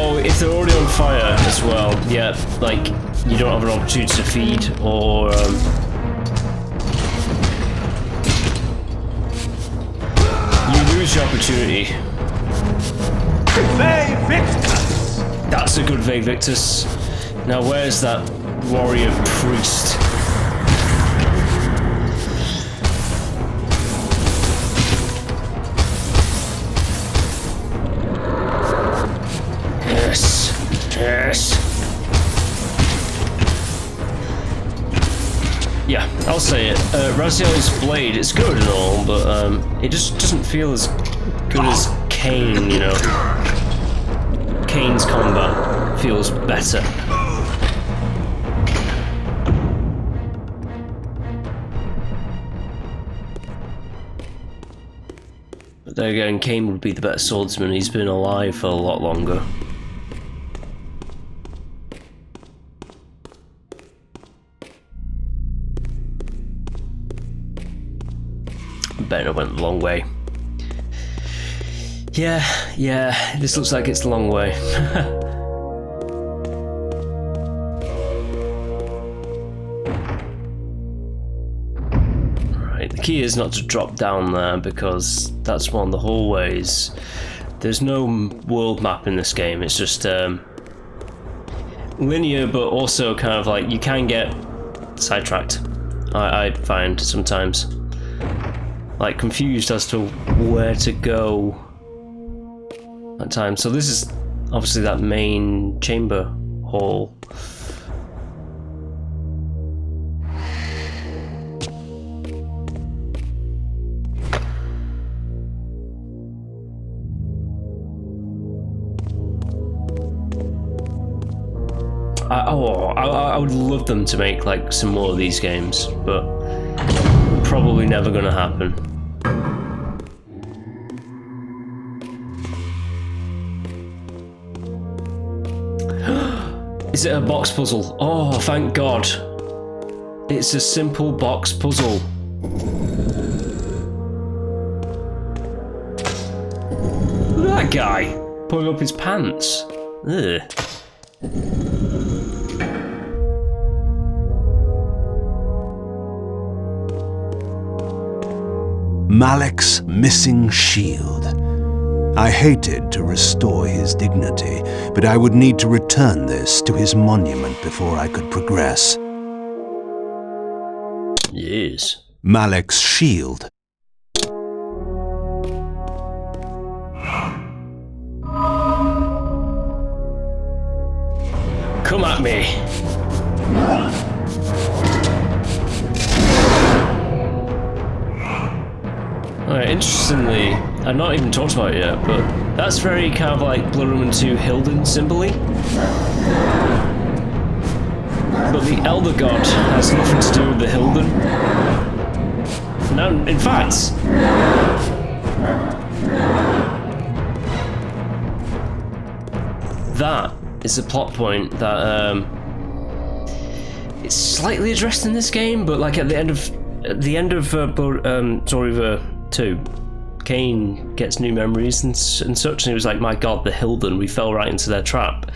Oh, if they're already on fire as well, yeah, like, you don't have an opportunity to feed, or, you lose your opportunity. Victus! That's a good Victus. Now, where's that warrior priest? Yes. Yeah, I'll say it. Raziel's blade, it's good and all, but it just doesn't feel as good as Kain, you know. Kain's combat feels better. But there again, Kain would be the better swordsman. He's been alive for a lot longer. Better went the long way. Yeah, this looks like it's the long way. Right, the key is not to drop down there because that's one of the hallways. There's no world map in this game, it's just linear, but also kind of like you can get sidetracked, I find sometimes. Like confused as to where to go at times. So this is obviously that main chamber hall. I would love them to make like some more of these games, but probably never gonna happen. Is it a box puzzle? Oh, thank God. It's a simple box puzzle. Look at that guy pulling up his pants. Ugh. Malek's missing shield. I hated to restore his dignity, but I would need to return this to his monument before I could progress. Yes. Malek's shield. Come at me. Alright, interestingly, I've not even talked about it yet, but that's very kind of like Blood Roman 2 Hilden symbol-y. But the Elder God has nothing to do with the Hilden. No, in fact, that is a plot point that it's slightly addressed in this game, but like at the end of Story 2, Kain gets new memories and such, and he was like, my God, the Hilden, we fell right into their trap.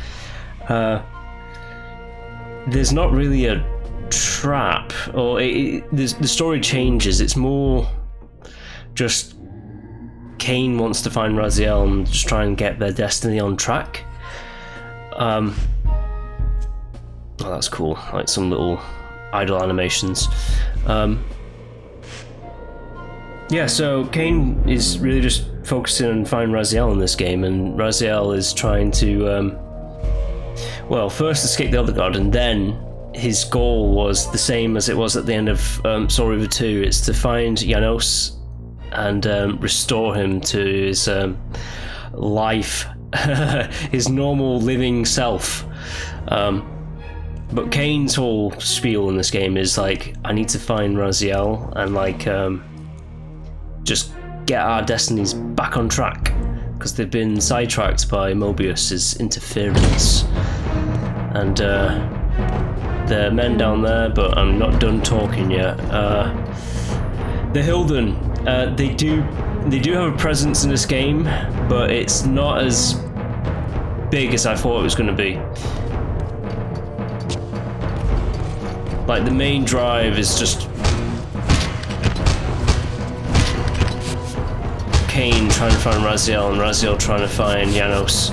There's not really a trap, or the story changes. It's more just Kain wants to find Raziel and just try and get their destiny on track. Oh, that's cool, like some little idle animations. Yeah, so Kain is really just focusing on finding Raziel in this game, and Raziel is trying to, well, first escape the Elder God, and then his goal was the same as it was at the end of Soul River 2. It's to find Janos and restore him to his life, his normal living self. But Kain's whole spiel in this game is like, I need to find Raziel and like just get our destinies back on track, because they've been sidetracked by Mobius's interference. And there are men down there, but I'm not done talking yet. The Hilden, they do have a presence in this game, but it's not as big as I thought it was going to be. Like, the main drive is just Kain trying to find Raziel and Raziel trying to find Janos.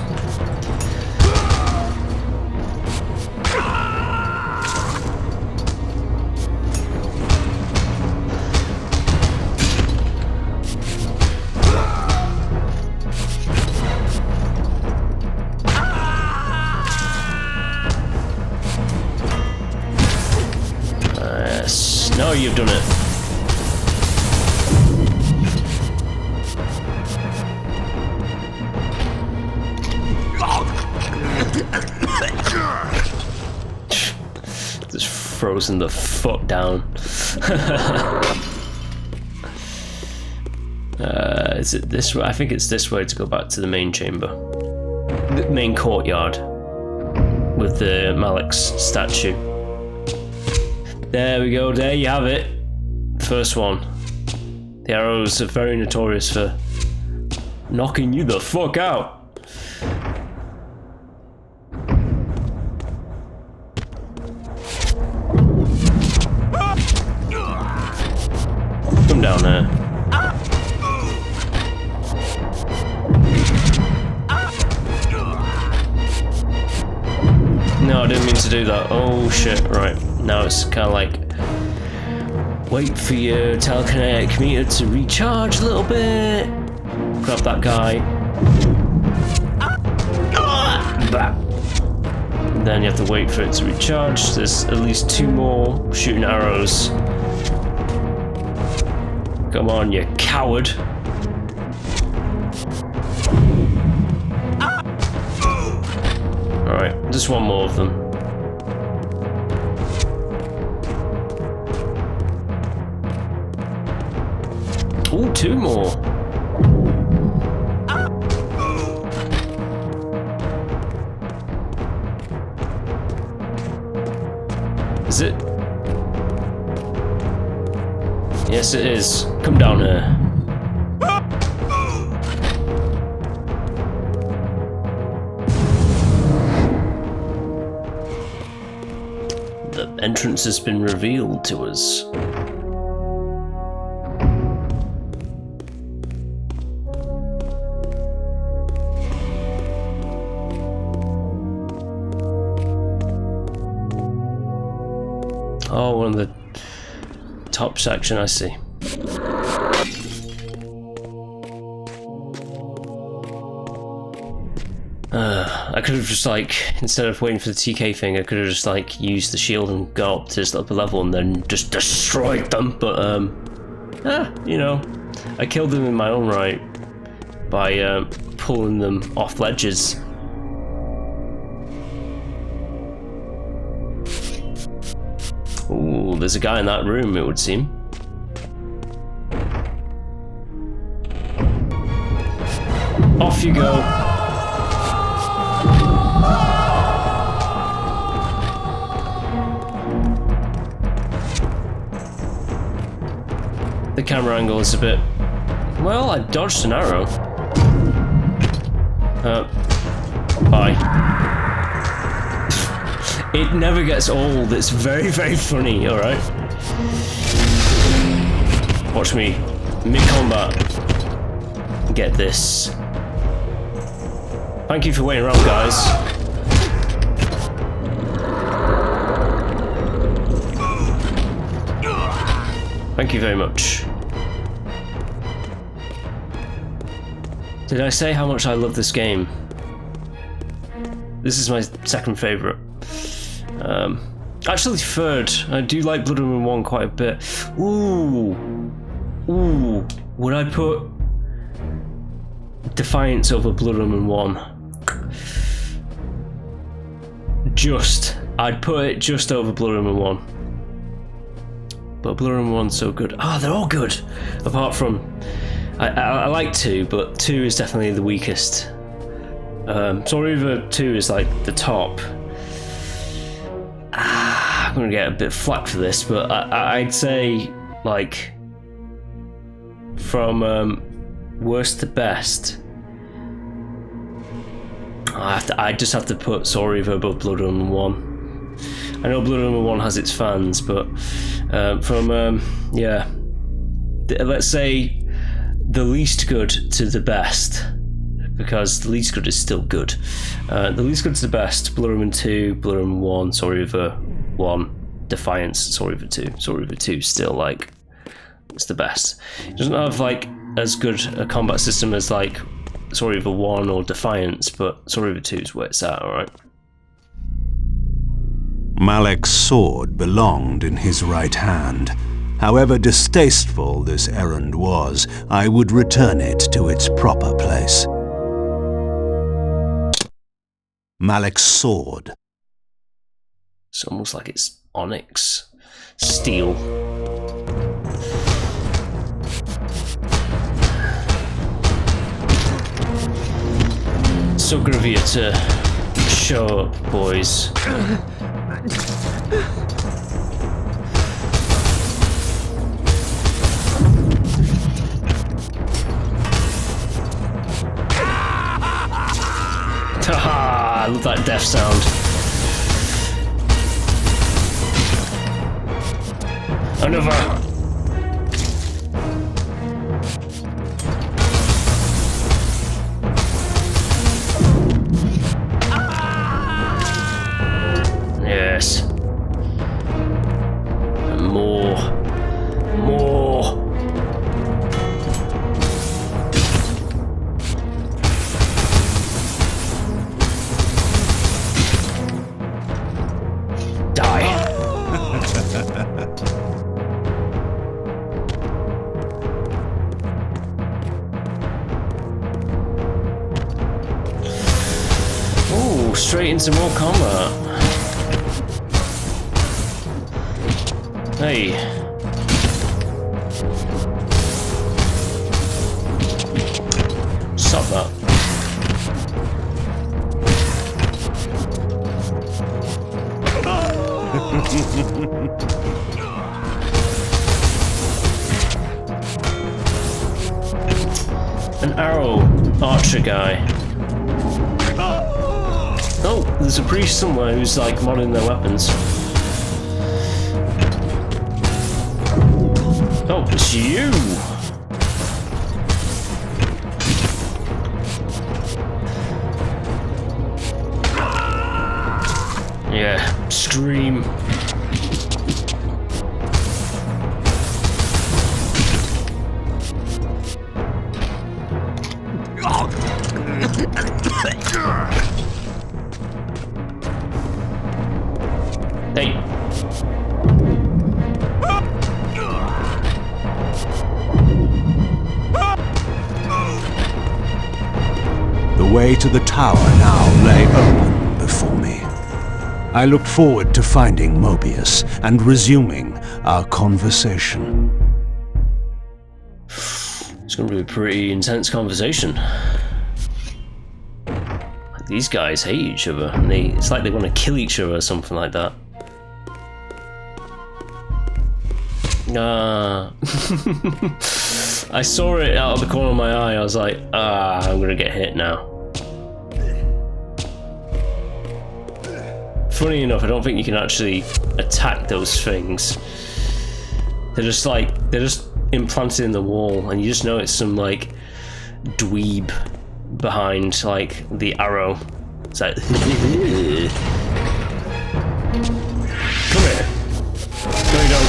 No, you've done it. Just frozen the fuck down. Is it this way? I think it's this way to go back to the main chamber. The main courtyard. With the Malik's statue. There we go, there you have it. First one. The arrows are very notorious for knocking you the fuck out. Come down there. No, I didn't mean to do that. Oh shit, right. Now it's kind of like wait for your telekinetic meter to recharge a little bit. Grab that guy. And then you have to wait for it to recharge. There's at least 2 more shooting arrows. Come on, you coward. Alright, just 1 more of them. Ooh, 2 more. Is it? Yes, it is. Come down here. The entrance has been revealed to us. Oh, one of the top section, I see. I could have just like, instead of waiting for the TK thing, I could have just like used the shield and got up to this upper level and then just destroyed them, but you know, I killed them in my own right by pulling them off ledges. Ooh, there's a guy in that room, it would seem. Off you go. The camera angle is a bit... Well, I dodged an arrow. Bye. It never gets old, it's very, very funny, alright? Watch me, mid-combat, get this. Thank you for waiting around, guys. Thank you very much. Did I say how much I love this game? This is my second favourite. Actually 3rd. I do like Blood Room 1 quite a bit. Ooh. Would I put Defiance over Blood Room 1? I'd put it just over Blood Room 1. But Blood Room 1's so good. They're all good. Apart from, I like 2, but 2 is definitely the weakest. Soul Reaver 2 is like the top. I'm gonna get a bit flack for this, but I'd say like from worst to best. I just have to put Soul Reaver above Blood Room 1. I know Blood Room 1 has its fans, but let's say the least good to the best, because the least good is still good. The least good to the best: Blood Room 2, Blood Room 1, Soul Reaver 1, Defiance, Soul Reaver 2. Soul Reaver 2 still like it's the best. It doesn't have like as good a combat system as like Soul Reaver 1 or Defiance, but Soul Reaver 2 is where it's at, alright? Malek's sword belonged in his right hand. However distasteful this errand was, I would return it to its proper place. Malek's sword. It's almost like it's onyx. Steel. So good of you to show up, boys. Haha, I love that death sound. Another. Yes. And more. More. Die. Ooh, straight into more combat. Hey. Stop that. An arrow archer guy. Oh, there's a priest somewhere who's like modding their weapons. Oh, it's you! Yeah, scream. Hey. The way to the tower now lay open before me. I looked forward to finding Mobius and resuming our conversation. It's going to be a pretty intense conversation. Like, these guys hate each other, and it's like they want to kill each other or something like that. I saw it out of the corner of my eye. I was like, I'm going to get hit now. Funny enough, I don't think you can actually attack those things. They're just implanted in the wall, and you just know it's some like dweeb behind like the arrow. It's like, come here. No, you don't.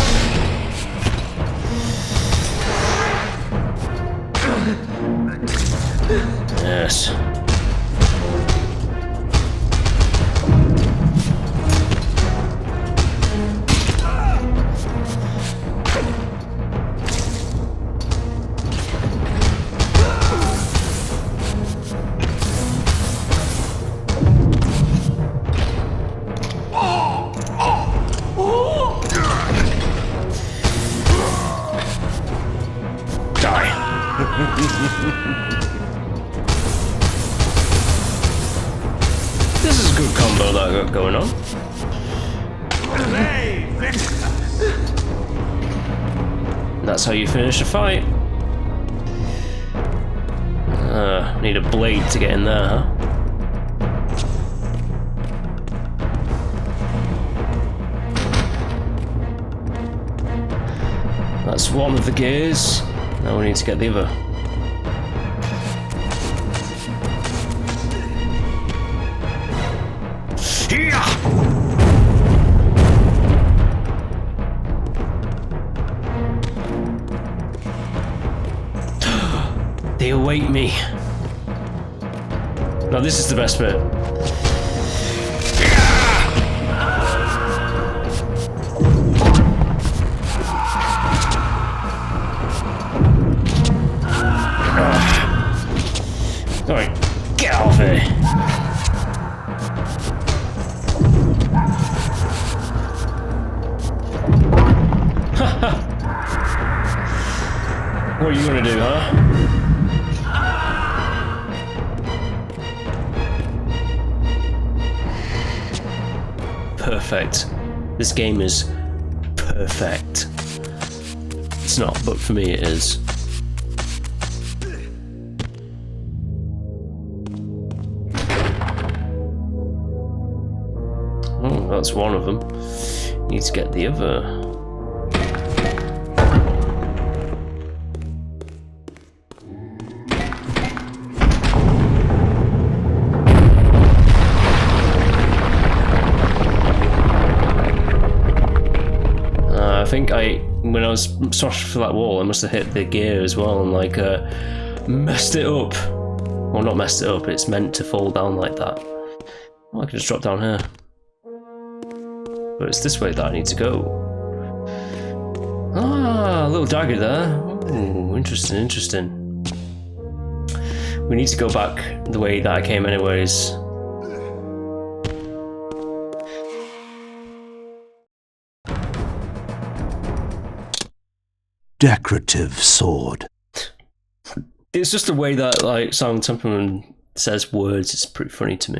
Yes. This is a good combo that I got going on. That's how you finish a fight. Need a blade to get in there, huh? That's one of the gears. Now we need to get the other. They await me. Now this is the best bit. What are you gonna do, huh? Perfect. This game is perfect. It's not, but for me it is. Oh, that's one of them. Need to get the other. I think when I was searching for that wall, I must have hit the gear as well and like messed it up. Well, not messed it up, it's meant to fall down like that. Oh, I can just drop down here. But it's this way that I need to go. Ah, a little dagger there. Oh, interesting, interesting. We need to go back the way that I came anyways. Decorative sword. It's just the way that like Simon Templeman says words. It's pretty funny to me.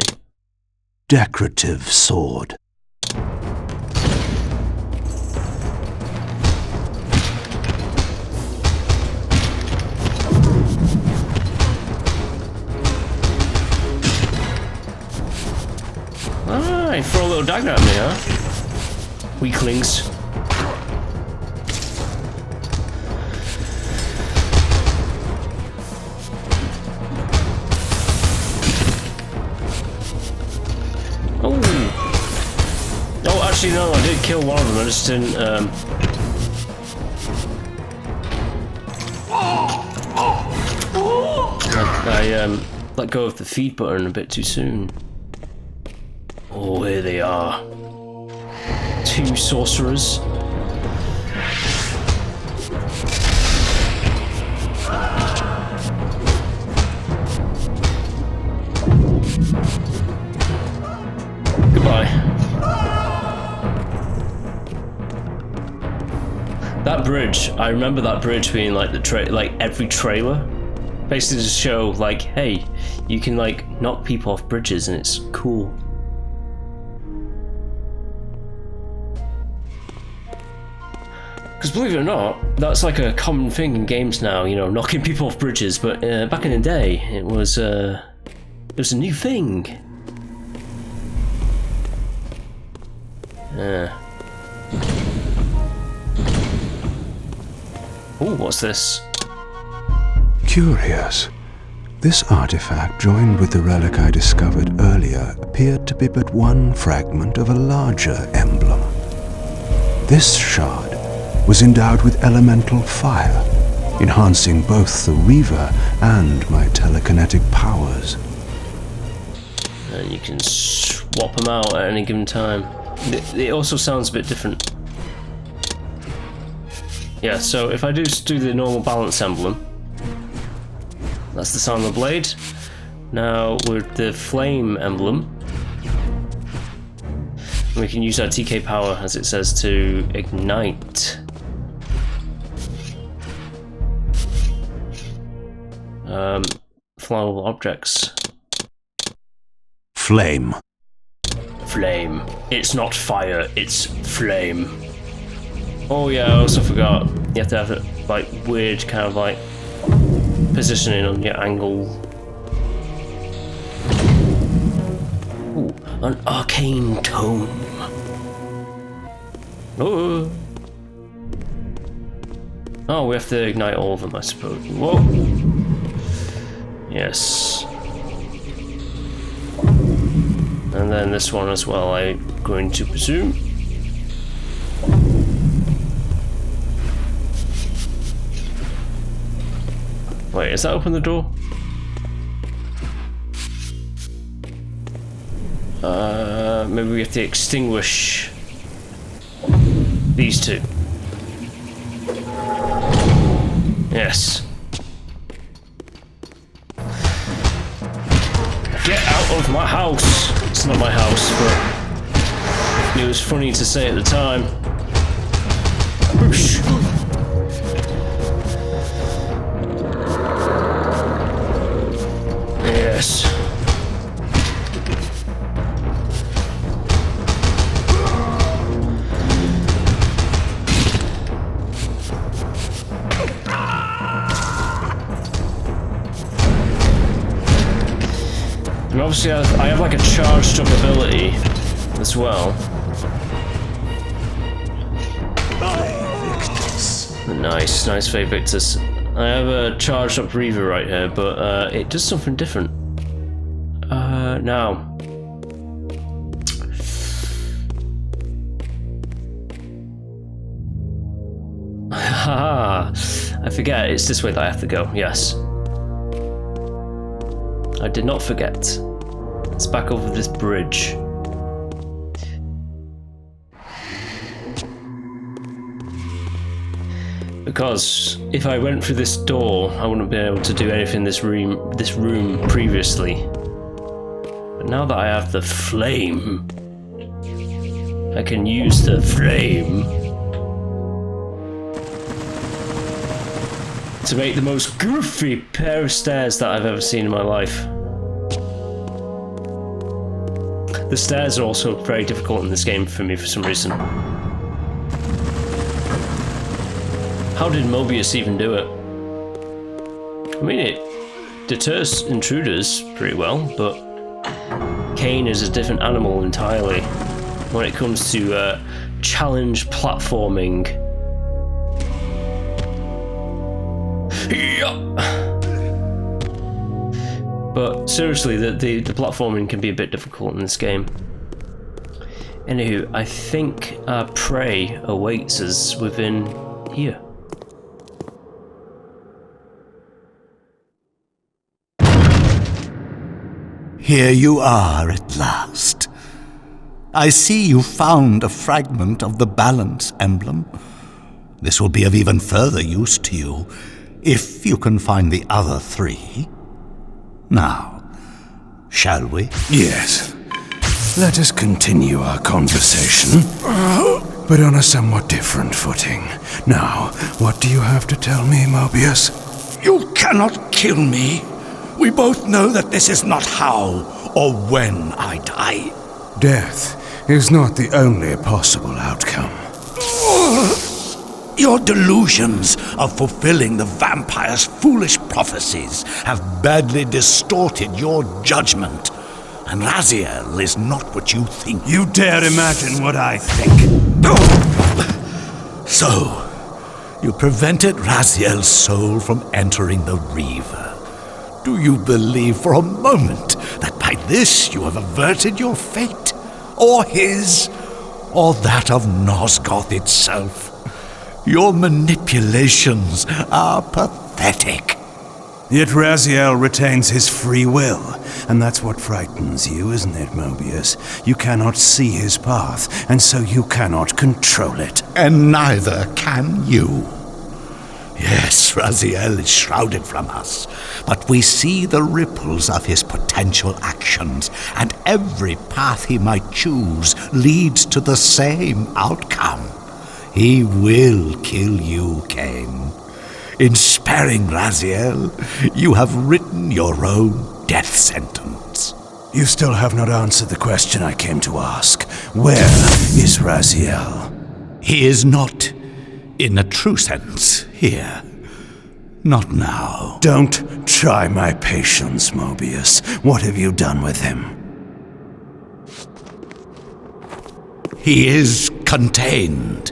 Decorative sword. Ah, you throw a little dagger at me, huh? Weaklings. Oh, actually no, I did kill one of them, I just didn't, I let go of the feed button a bit too soon. Oh, here they are. 2 sorcerers. Goodbye. That bridge, I remember that bridge being like like every trailer. Basically to show like, hey, you can like knock people off bridges and it's cool. Because believe it or not, that's like a common thing in games now, you know, knocking people off bridges, but back in the day, it was a new thing. Oh, what's this? Curious. This artifact, joined with the relic I discovered earlier, appeared to be but one fragment of a larger emblem. This shard was endowed with elemental fire, enhancing both the Reaver and my telekinetic powers. And you can swap them out at any given time. It also sounds a bit different. Yeah, so if I just do the normal balance emblem, that's the sound of the blade. Now with the flame emblem, we can use our TK power, as it says, to ignite. Flammable objects. Flame. Flame. It's not fire, it's flame. Oh yeah, I also forgot. You have to have it like weird kind of like positioning on your angle. Ooh, an arcane tome. Oh. Oh, we have to ignite all of them, I suppose. Whoa. Yes. And then this one as well, I'm going to presume. Wait, does that open the door? Maybe we have to extinguish these two. Yes. Get out of my house! It's not my house, but it was funny to say at the time. Whoosh. And obviously I have like a charged up ability as well. Nice, nice Fate Victus. I have a charged up Reaver right here, but it does something different. Now. Haha, I forget, it's this way that I have to go, yes. I did not forget. It's back over this bridge. Because if I went through this door, I wouldn't be able to do anything in this room previously. But now that I have the flame, I can use the flame to make the most goofy pair of stairs that I've ever seen in my life. The stairs are also very difficult in this game for me for some reason. How did Mobius even do it? I mean, it deters intruders pretty well, but Kain is a different animal entirely when it comes to challenge platforming. But seriously, the platforming can be a bit difficult in this game. Anywho, I think our prey awaits us within here. Here you are at last. I see you found a fragment of the balance emblem. This will be of even further use to you, if you can find the other three. Now, shall we? Yes. Let us continue our conversation, but on a somewhat different footing. Now, what do you have to tell me, Mobius? You cannot kill me. We both know that this is not how or when I die. Death is not the only possible outcome. Your delusions of fulfilling the vampire's foolish prophecies have badly distorted your judgment. And Raziel is not what you think. You dare imagine what I think. So, you prevented Raziel's soul from entering the Reaver. Do you believe for a moment that by this you have averted your fate? Or his? Or that of Nosgoth itself? Your manipulations are pathetic. Yet Raziel retains his free will, and that's what frightens you, isn't it, Mobius? You cannot see his path, and so you cannot control it. And neither can you. Yes, Raziel is shrouded from us, but we see the ripples of his potential actions, and every path he might choose leads to the same outcome. He will kill you, Kain. In sparing Raziel, you have written your own death sentence. You still have not answered the question I came to ask. Where is Raziel? He is not, in a true sense, here. Not now. Don't try my patience, Mobius. What have you done with him? He is contained.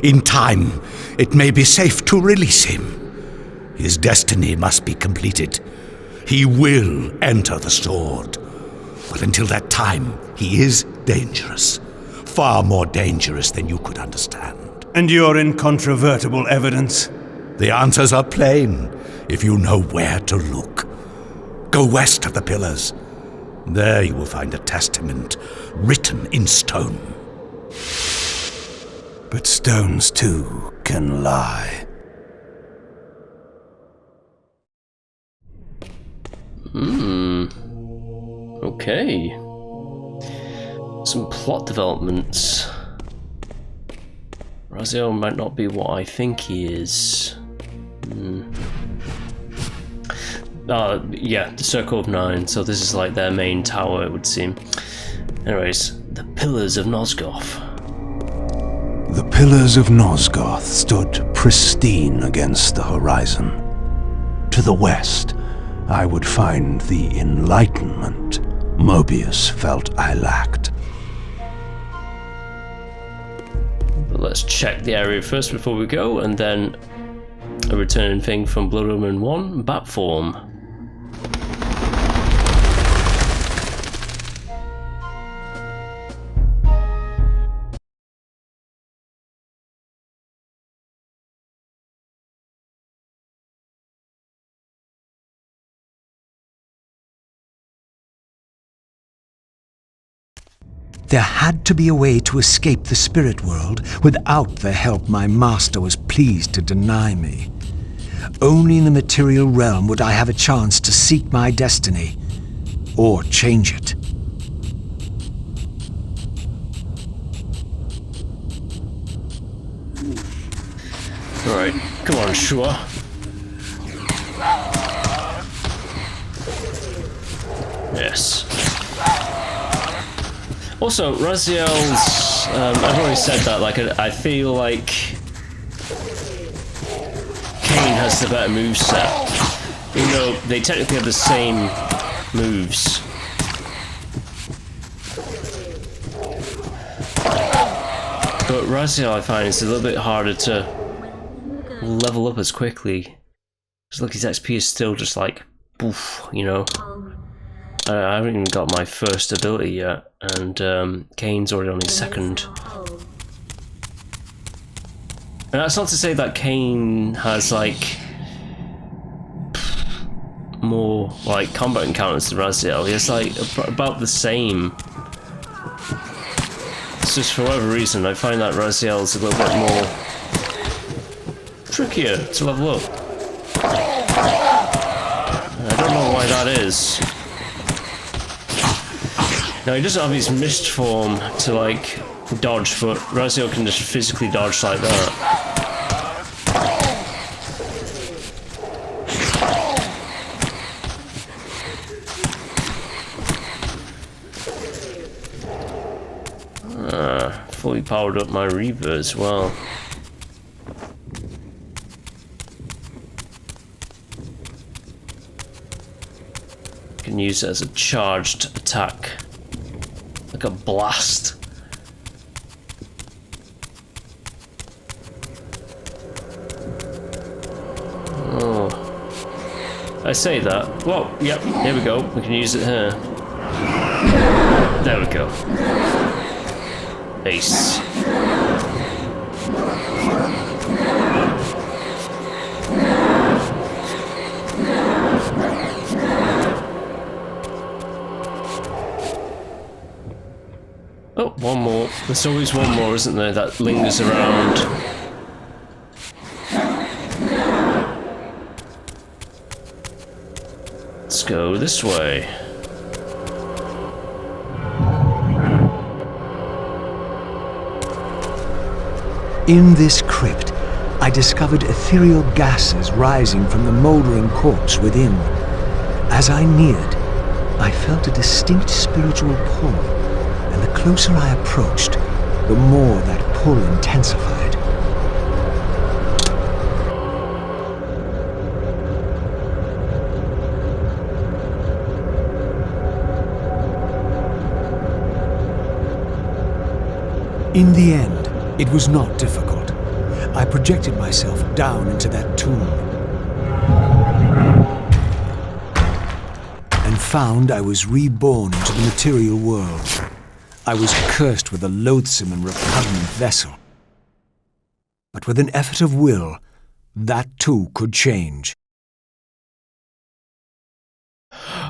In time, it may be safe to release him. His destiny must be completed. He will enter the sword. But until that time, he is dangerous. Far more dangerous than you could understand. And your incontrovertible evidence? The answers are plain, if you know where to look. Go west of the pillars. There you will find a testament written in stone. But stones, too, can lie. Okay. Some plot developments. Raziel might not be what I think he is. Yeah, the Circle of Nine, so this is like their main tower, it would seem. Anyways, the Pillars of Nosgoth. The pillars of Nosgoth stood pristine against the horizon. To the west, I would find the Enlightenment. Mobius felt I lacked. But let's check the area first before we go, and then a returning thing from Blood Omen 1, Bat Form. There had to be a way to escape the spirit world without the help my master was pleased to deny me. Only in the material realm would I have a chance to seek my destiny, or change it. Alright, come on, Shua. Yes. Also, Raziel's, I've already said that, like, I feel like Kain has the better moveset, even though they technically have the same moves. But Raziel, I find, is a little bit harder to level up as quickly. Because look, his XP is still just like, poof, you know. I haven't even got my first ability yet, and Kain's already on his second. And that's not to say that Kain has like more like combat encounters than Raziel. He has like about the same. It's just for whatever reason I find that Raziel's a little bit more trickier to level up. I don't know why that is. Now, he doesn't have his mist form to, like, dodge, but Raziel can just physically dodge like that. Fully powered up my Reaver as well. Can use it as a charged attack. Like a blast. Oh. I say that. Whoa, yep, here we go. We can use it here. There we go. Ace. Oh, one more. There's always one more, isn't there, that lingers around. Let's go this way. In this crypt, I discovered ethereal gases rising from the mouldering corpse within. As I neared, I felt a distinct spiritual pull. And the closer I approached, the more that pull intensified. In the end, it was not difficult. I projected myself down into that tomb and found I was reborn into the material world. I was cursed with a loathsome and repugnant vessel. But with an effort of will, that too could change.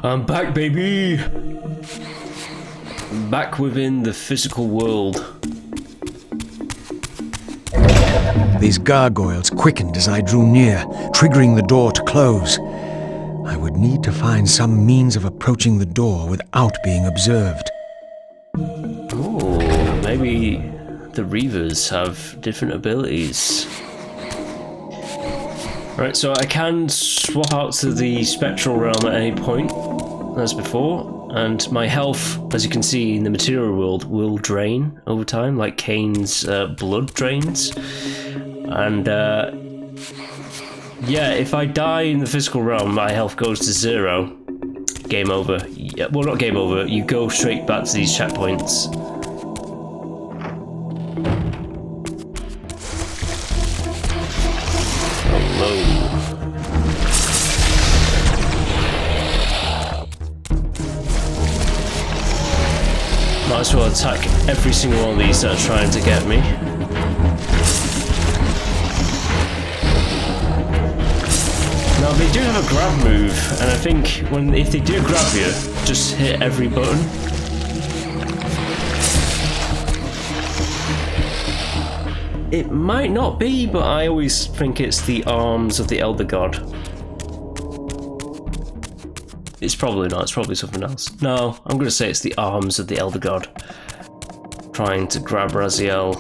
I'm back, baby! Back within the physical world. These gargoyles quickened as I drew near, triggering the door to close. I would need to find some means of approaching the door without being observed. Oh, maybe the Reavers have different abilities. Right, so I can swap out to the spectral realm at any point, as before, and my health, as you can see in the material world, will drain over time, like Kain's blood drains. And yeah, if I die in the physical realm, my health goes to 0. Game over. well, not game over. You go straight back to these checkpoints. Might as well attack every single one of these that are trying to get me. Now they do have a grab move, and I think if they do grab you, just hit every button. It might not be, but I always think it's the arms of the Elder God. It's probably not, it's probably something else. No, I'm gonna say it's the arms of the Elder God. Trying to grab Raziel.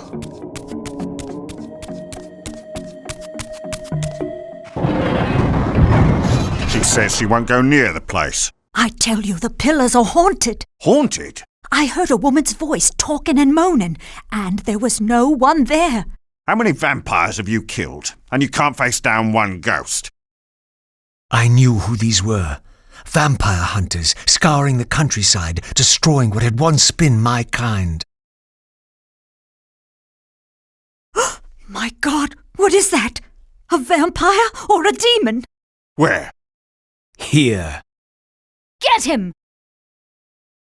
She says she won't go near the place. I tell you, the pillars are haunted. Haunted? I heard a woman's voice talking and moaning, and there was no one there. How many vampires have you killed? And you can't face down one ghost? I knew who these were. Vampire hunters, scouring the countryside, destroying what had once been my kind. My God, what is that? A vampire or a demon? Where? Here. Get him!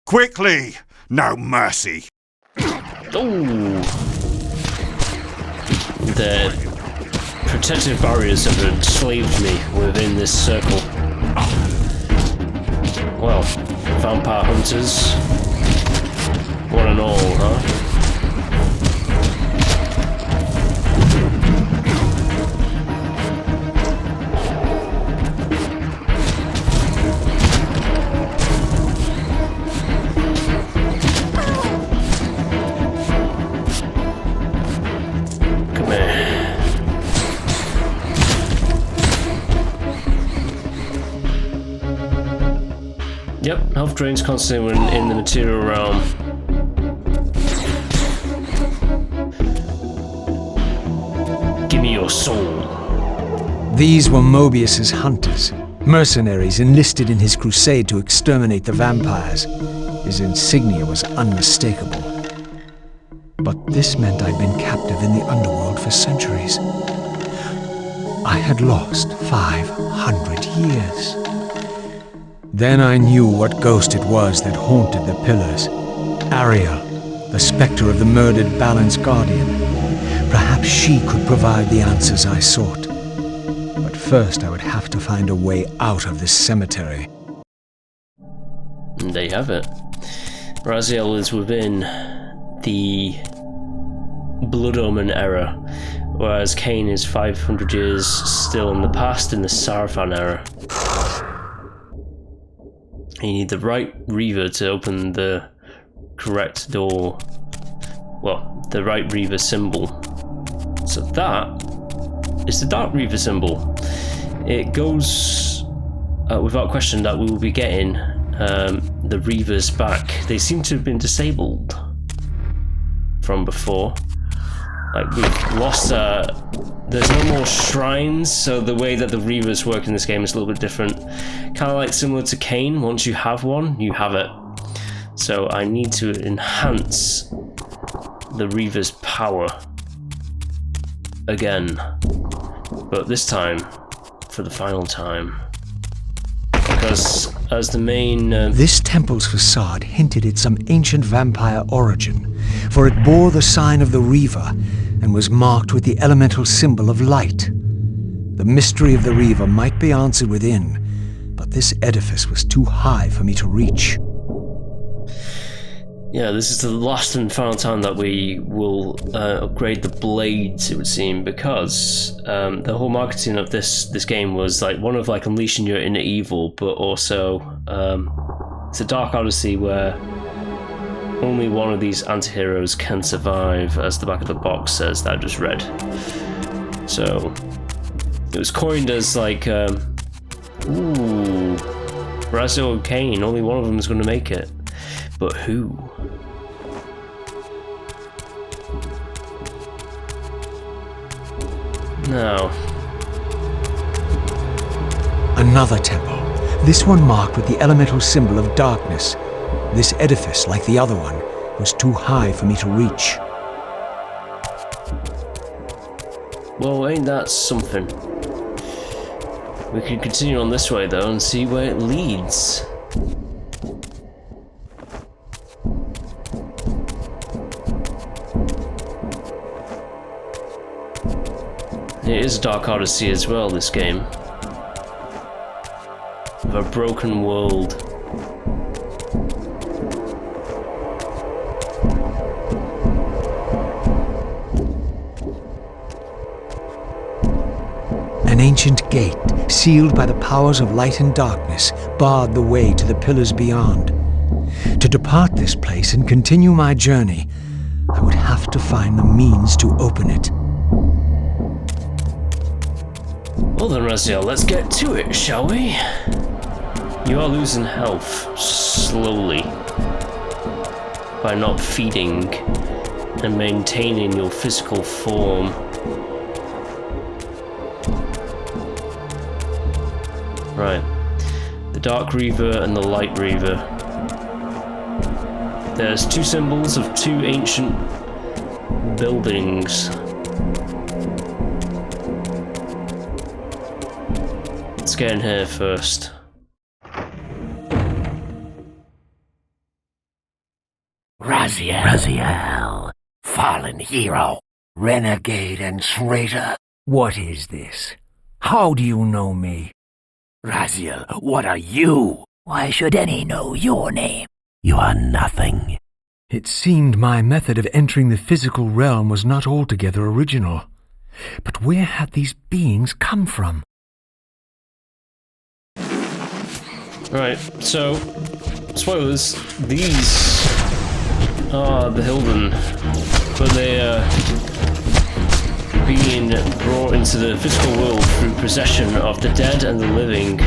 Quickly! No mercy! Ooh. The protective barriers have enslaved me within this circle. Well, vampire hunters, one and all, huh? Come here. Yep, health drains constantly when in the material realm. Give me your soul. These were Mobius's hunters, mercenaries enlisted in his crusade to exterminate the vampires. His insignia was unmistakable. But this meant I'd been captive in the underworld for centuries. I had lost 500 years. Then I knew what ghost it was that haunted the pillars. Ariel, the spectre of the murdered Balan's guardian. Perhaps she could provide the answers I sought. But first I would have to find a way out of this cemetery. And there you have it. Raziel is within the Blood Omen era, whereas Kain is 500 years still in the past in the Sarafan era. You need the right Reaver to open the correct door. Well, the right Reaver symbol. So that is the Dark Reaver symbol. It goes without question that we will be getting the Reavers back. They seem to have been disabled from before. Like, we've lost, there's no more shrines, so the way that the Reavers work in this game is a little bit different. Kind of like similar to Kain, once you have one, you have it. So I need to enhance the Reaver's power again. But this time, for the final time. Because as the main... This temple's facade hinted at some ancient vampire origin, for it bore the sign of the Reaver and was marked with the elemental symbol of light. The mystery of the Reaver might be answered within, but this edifice was too high for me to reach. Yeah, this is the last and final time that we will upgrade the blades, it would seem, because the whole marketing of this game was like one of like unleashing your inner evil, but also it's a Dark Odyssey where only one of these anti-heroes can survive, as the back of the box says that I just read. So it was coined as like, ooh, Raziel and Kain, only one of them is going to make it. But who? Now. Another temple, This one marked with the elemental symbol of darkness. This edifice, like the other one, was too high for me to reach. Well, ain't that something? We can continue on this way though and see where it leads. It is a dark odyssey as well, this game. Of a broken world. An ancient gate, sealed by the powers of light and darkness, barred the way to the pillars beyond. To depart this place and continue my journey, I would have to find the means to open it. Well then, Raziel, let's get to it, shall we? You are losing health slowly by not feeding and maintaining your physical form. Right, the Dark Reaver and the Light Reaver. There's two symbols of two ancient buildings. Let's get in here first. Raziel, fallen hero, renegade and traitor. What is this? How do you know me? Raziel, what are you? Why should any know your name? You are nothing. It seemed my method of entering the physical realm was not altogether original. But where had these beings come from? Right, so, spoilers, these are the Hilden, but they are being brought into the physical world through possession of the dead and the living.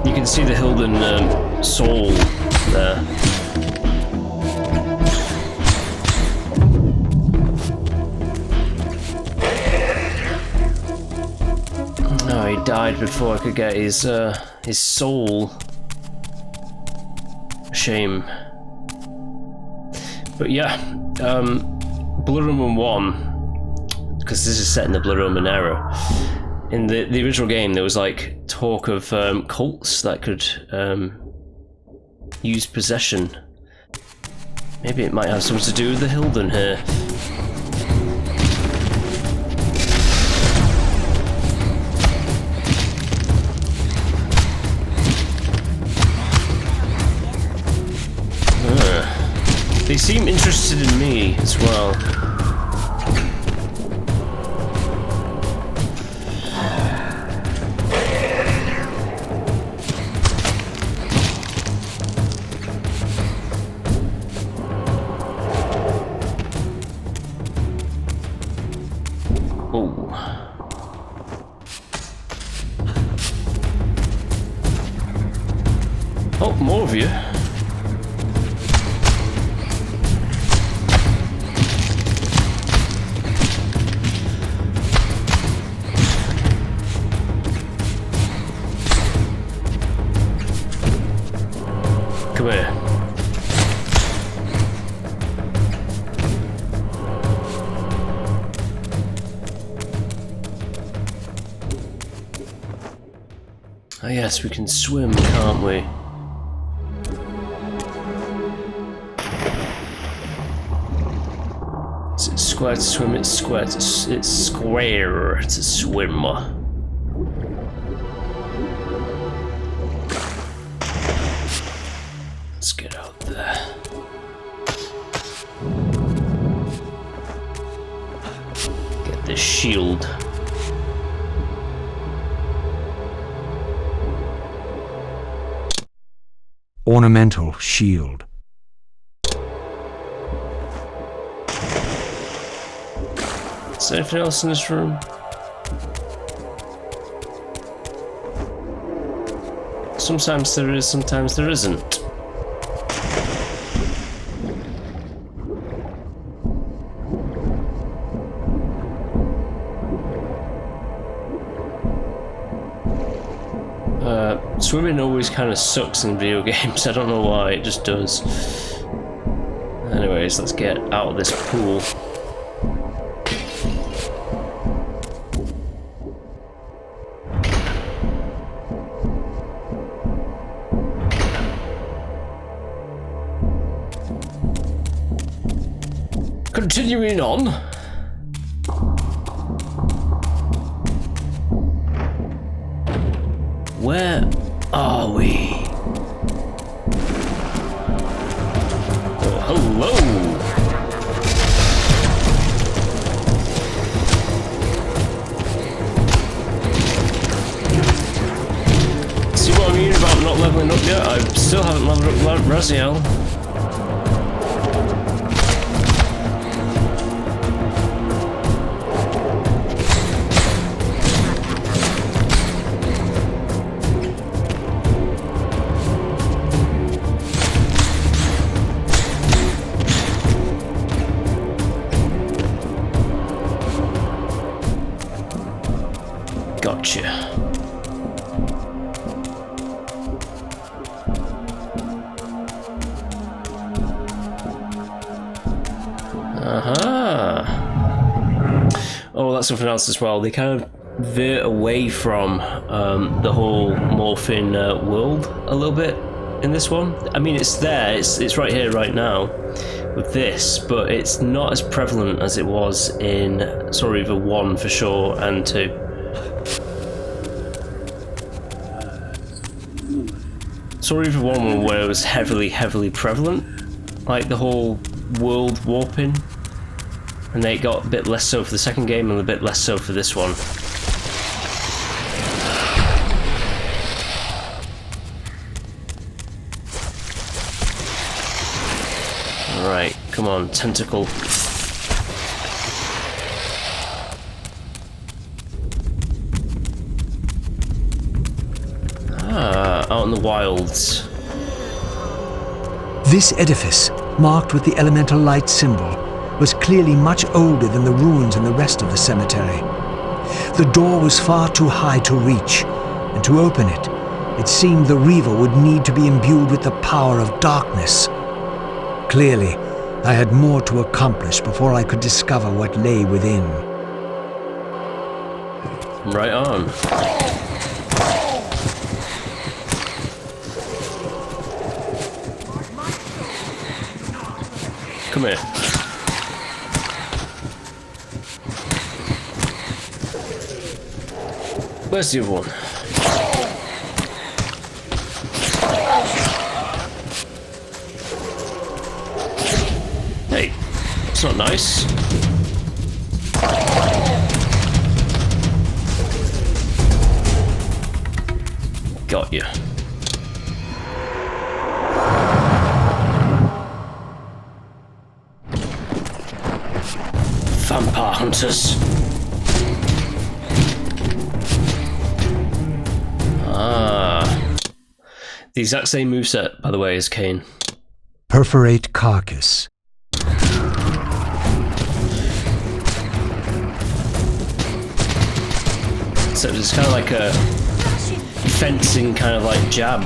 You can see the Hilden soul there. No, he died before I could get his soul. Shame. But yeah, Blood Roman 1, because this is set in the Blood Roman era. In the original game, there was like talk of cults that could use possession. Maybe it might have something to do with the Hilden here. They seem interested in me as well. Oh. Oh, more of you. Come here. Oh yes, we can swim, can't we? Is it square to swim? It's square to it's square to swim. Let's get out there. Get this shield. Ornamental shield. Is there anything else in this room? Sometimes there is, sometimes there isn't. Swimming always kind of sucks in video games. I don't know why, it just does. Anyways, let's get out of this pool. Continuing on. Where are we? Oh, hello! See what I mean about not leveling up yet? I still haven't leveled up Raziel. Gotcha. Oh, that's something else as well. They kind of veer away from the whole morphing world a little bit in this one. I mean, it's there. It's right here, right now, with this, but it's not as prevalent as it was in Soul Reaver 1 for sure, and 2. Soul Reaver 1 where it was heavily prevalent, like the whole world warping, and then it got a bit less so for the second game and a bit less so for this one. Alright, come on, tentacle. Out in the wilds. This edifice, marked with the elemental light symbol, was clearly much older than the ruins in the rest of the cemetery. The door was far too high to reach, and to open it, it seemed the Reaver would need to be imbued with the power of darkness. Clearly, I had more to accomplish before I could discover what lay within. Right on. Come here. Where's the other one? Hey, it's not nice. Got you. Vampire hunters. The exact same moveset, by the way, as Kain. Perforate carcass. So it's kind of like a fencing kind of like jab.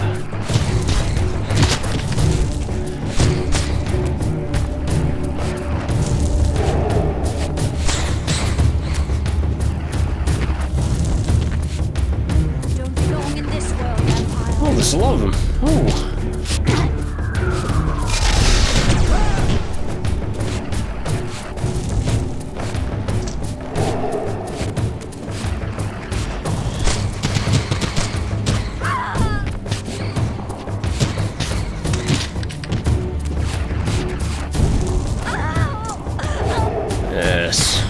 Oh, there's a lot of them. Oh. Yes.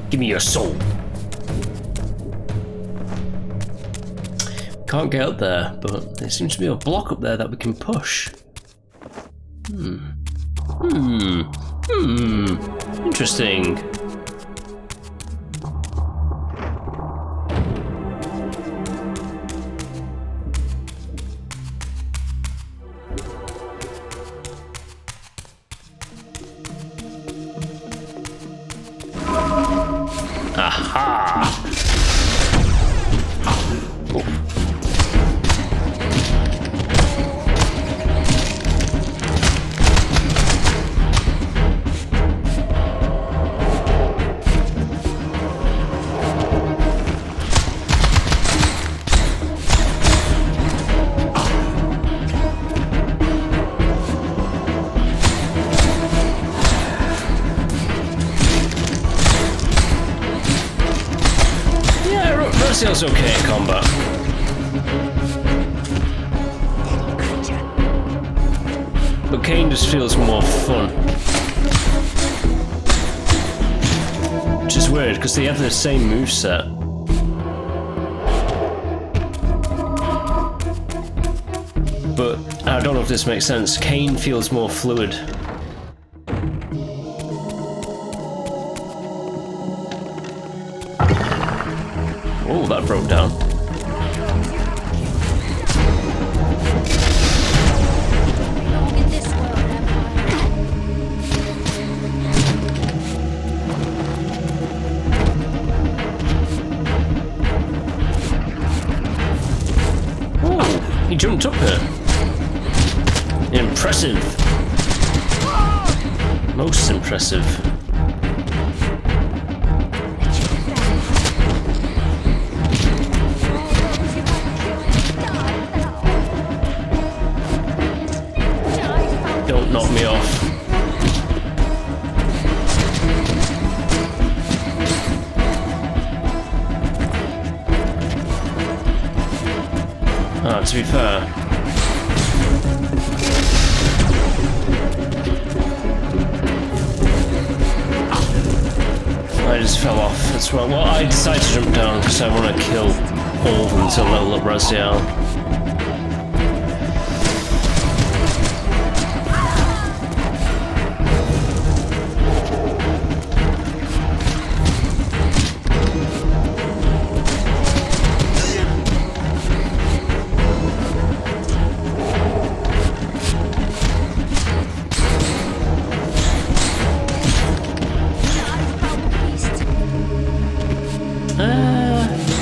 Give me your soul. Can't get up there, but there seems to be a block up there that we can push. Interesting. Raziel's okay at combat. But Kain just feels more fun. Which is weird, because they have the same moveset. But I don't know if this makes sense. Kain feels more fluid. Oh, that broke down. Oh, he jumped up here. Impressive. Most impressive. Don't knock me off. Ah, to be fair. I just fell off. That's right. Well, I decided to jump down because I want to kill all of them to level up Raziel.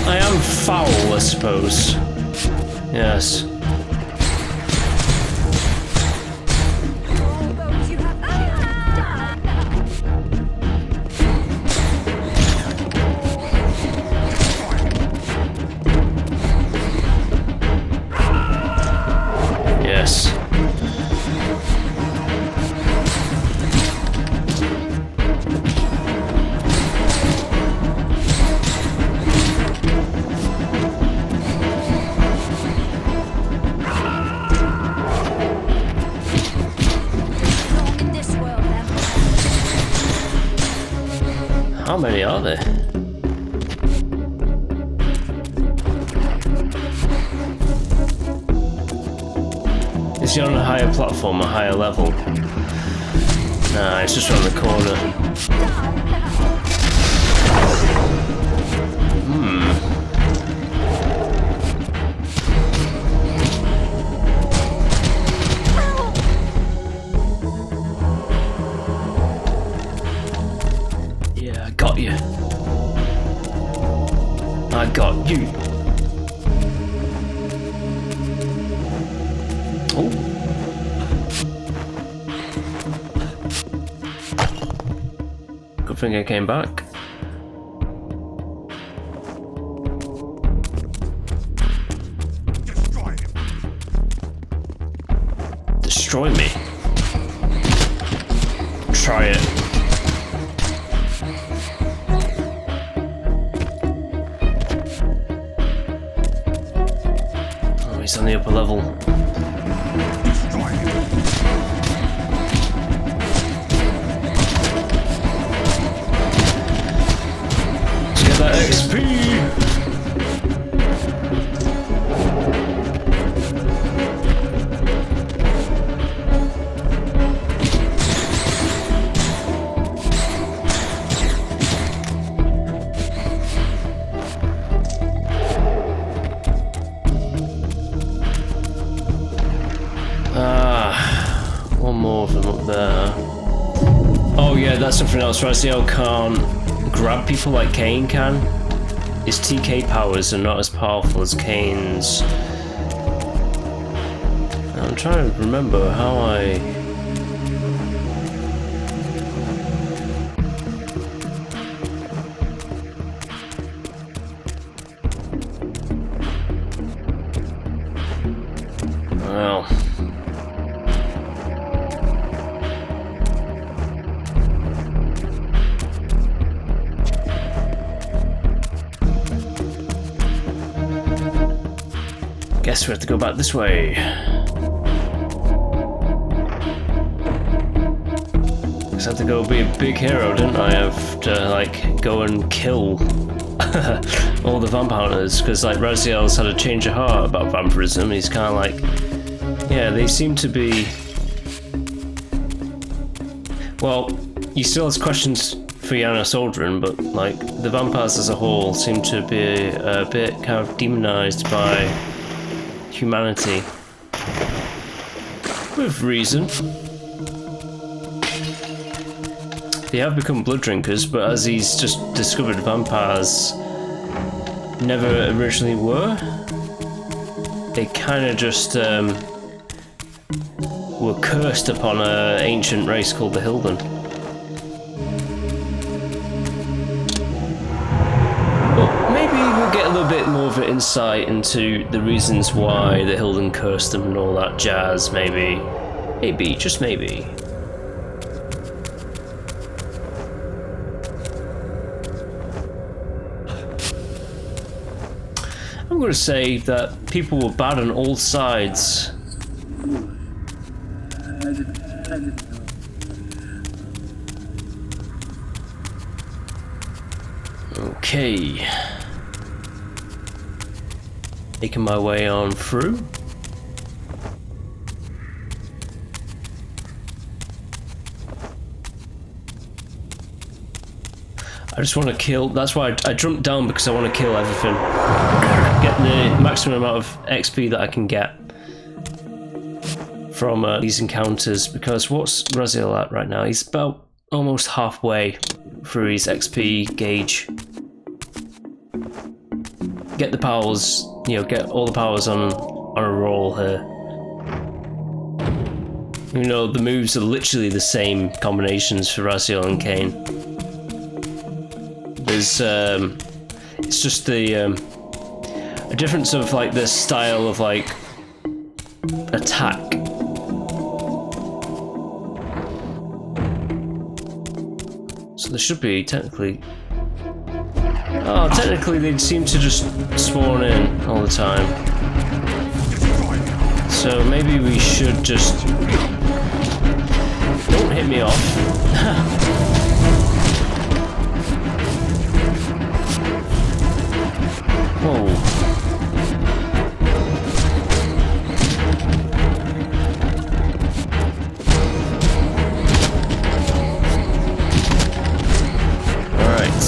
I am foul, I suppose. Yes. Yes. How many are there? Is he on a higher platform, a higher level? Nah, it's just around the corner. Yeah, I got you. I got you. Oh. Good thing I came back. Destroy me. Try it. Oh, he's on the upper level. XP! One more of them up there. Oh yeah, that's something else. Raziel can't grab people like Kain can. his TK powers are not as powerful as Kain's. I'm trying to remember how I... Well... Guess we have to go back this way. Guess I have to go be a big hero, didn't I? I have to, like, go and kill all the vampires, because, like, Raziel's had a change of heart about vampirism. He's kind of like... Yeah, they seem to be... Well, he still has questions for Yana Soldrin, but, like, the vampires as a whole seem to be a bit kind of demonized by humanity. With reason. They have become blood drinkers, but as he's just discovered, vampires never originally were. They kind of just were cursed upon an ancient race called the Hilden. But maybe we'll get a little bit more of an insight into the reasons why the Hilden cursed them and all that jazz, maybe. Maybe, just maybe. I'm going to say that people were bad on all sides. Okay. Making my way on through. I just want to kill, that's why I jumped down, because I want to kill everything. Get the maximum amount of XP that I can get from these encounters, because what's Raziel at right now? He's about almost halfway through his XP gauge. Get the powers, you know, get all the powers on a roll here. You know, the moves are literally the same combinations for Raziel and Kain. There's, it's just the, a difference of, like, the style of, like, attack. So there should be, technically... Oh, technically they seem to just spawn in all the time. So maybe we should just... Don't hit me off. Whoa. Alright.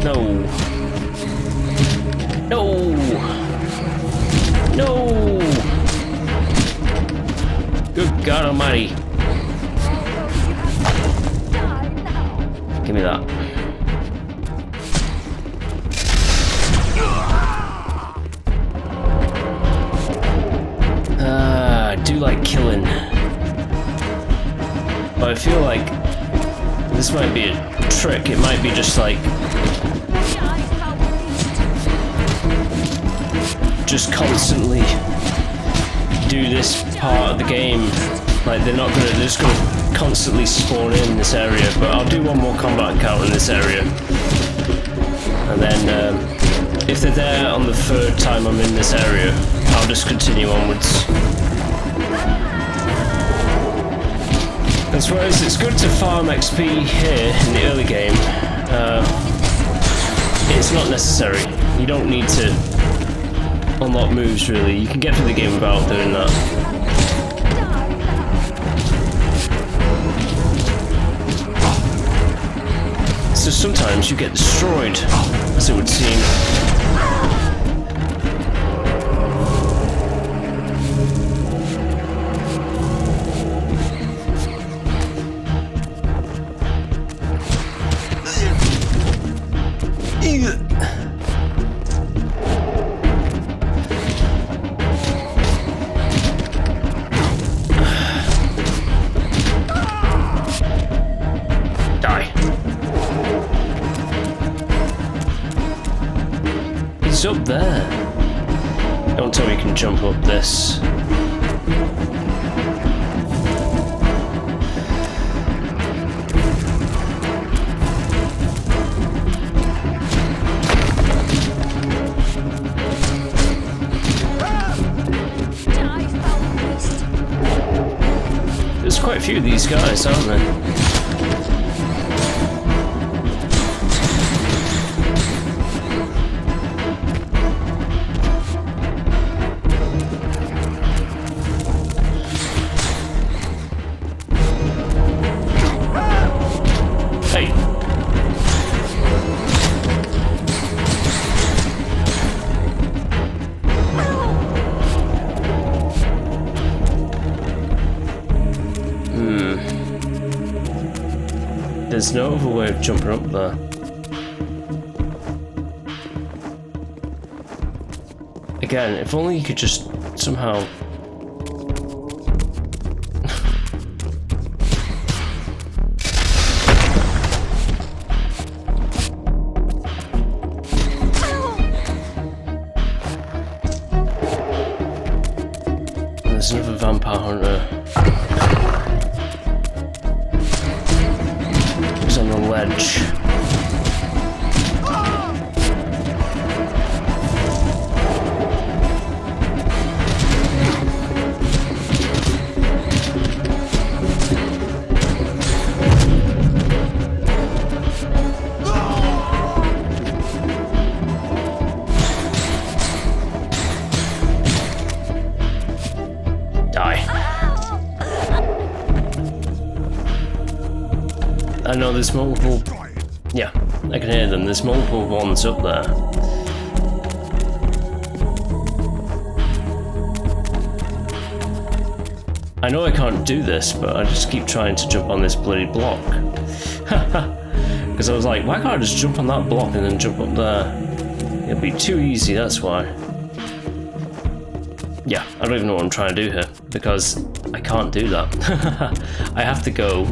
No. No. No. Good God Almighty. Give me that. I do like killing. But I feel like this might be a trick. It might be just like... just constantly do this part of the game. Like, they're just gonna constantly spawn in this area, but I'll do one more combat encounter in this area. And then, if they're there on the third time I'm in this area, I'll just continue onwards. As well as it's good to farm XP here in the early game, it's not necessary. You don't need to unlock moves, really. You can get through the game without doing that. So sometimes you get destroyed, as it would seem. it's up there. Don't tell me you can jump up this. There's quite a few of these guys, aren't there? There's no other way of jumping up there. Again, if only you could just somehow... There's another vampire hunter. On the ledge. I know there's multiple... Yeah, I can hear them. There's multiple ones up there. I know I can't do this, but I just keep trying to jump on this bloody block. Because I was like, why can't I just jump on that block and then jump up there? It'll be too easy, that's why. Yeah, I don't even know what I'm trying to do here, because I can't do that. I have to go...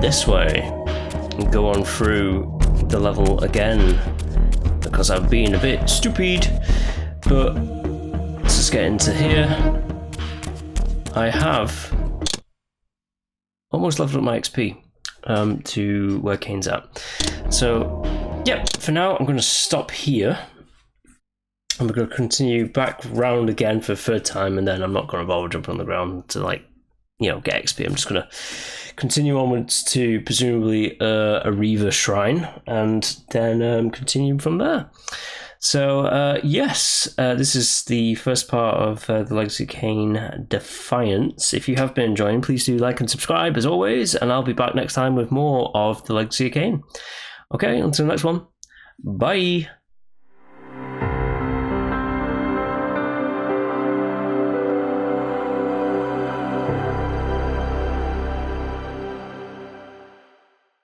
this way and go on through the level again because I've been a bit stupid. But let's just get into here. I have almost leveled up my XP to where Kain's at. So yeah, for now I'm going to stop here. And we're going to continue back round again for a third time, and then I'm not going to bother jumping on the ground to, like, you know, get XP. I'm just going to continue onwards to presumably a Reaver Shrine, and then continue from there. So, yes, this is the first part of the Legacy of Kain Defiance. If you have been enjoying, please do like and subscribe, as always, and I'll be back next time with more of the Legacy of Kain. Okay, until the next one, bye!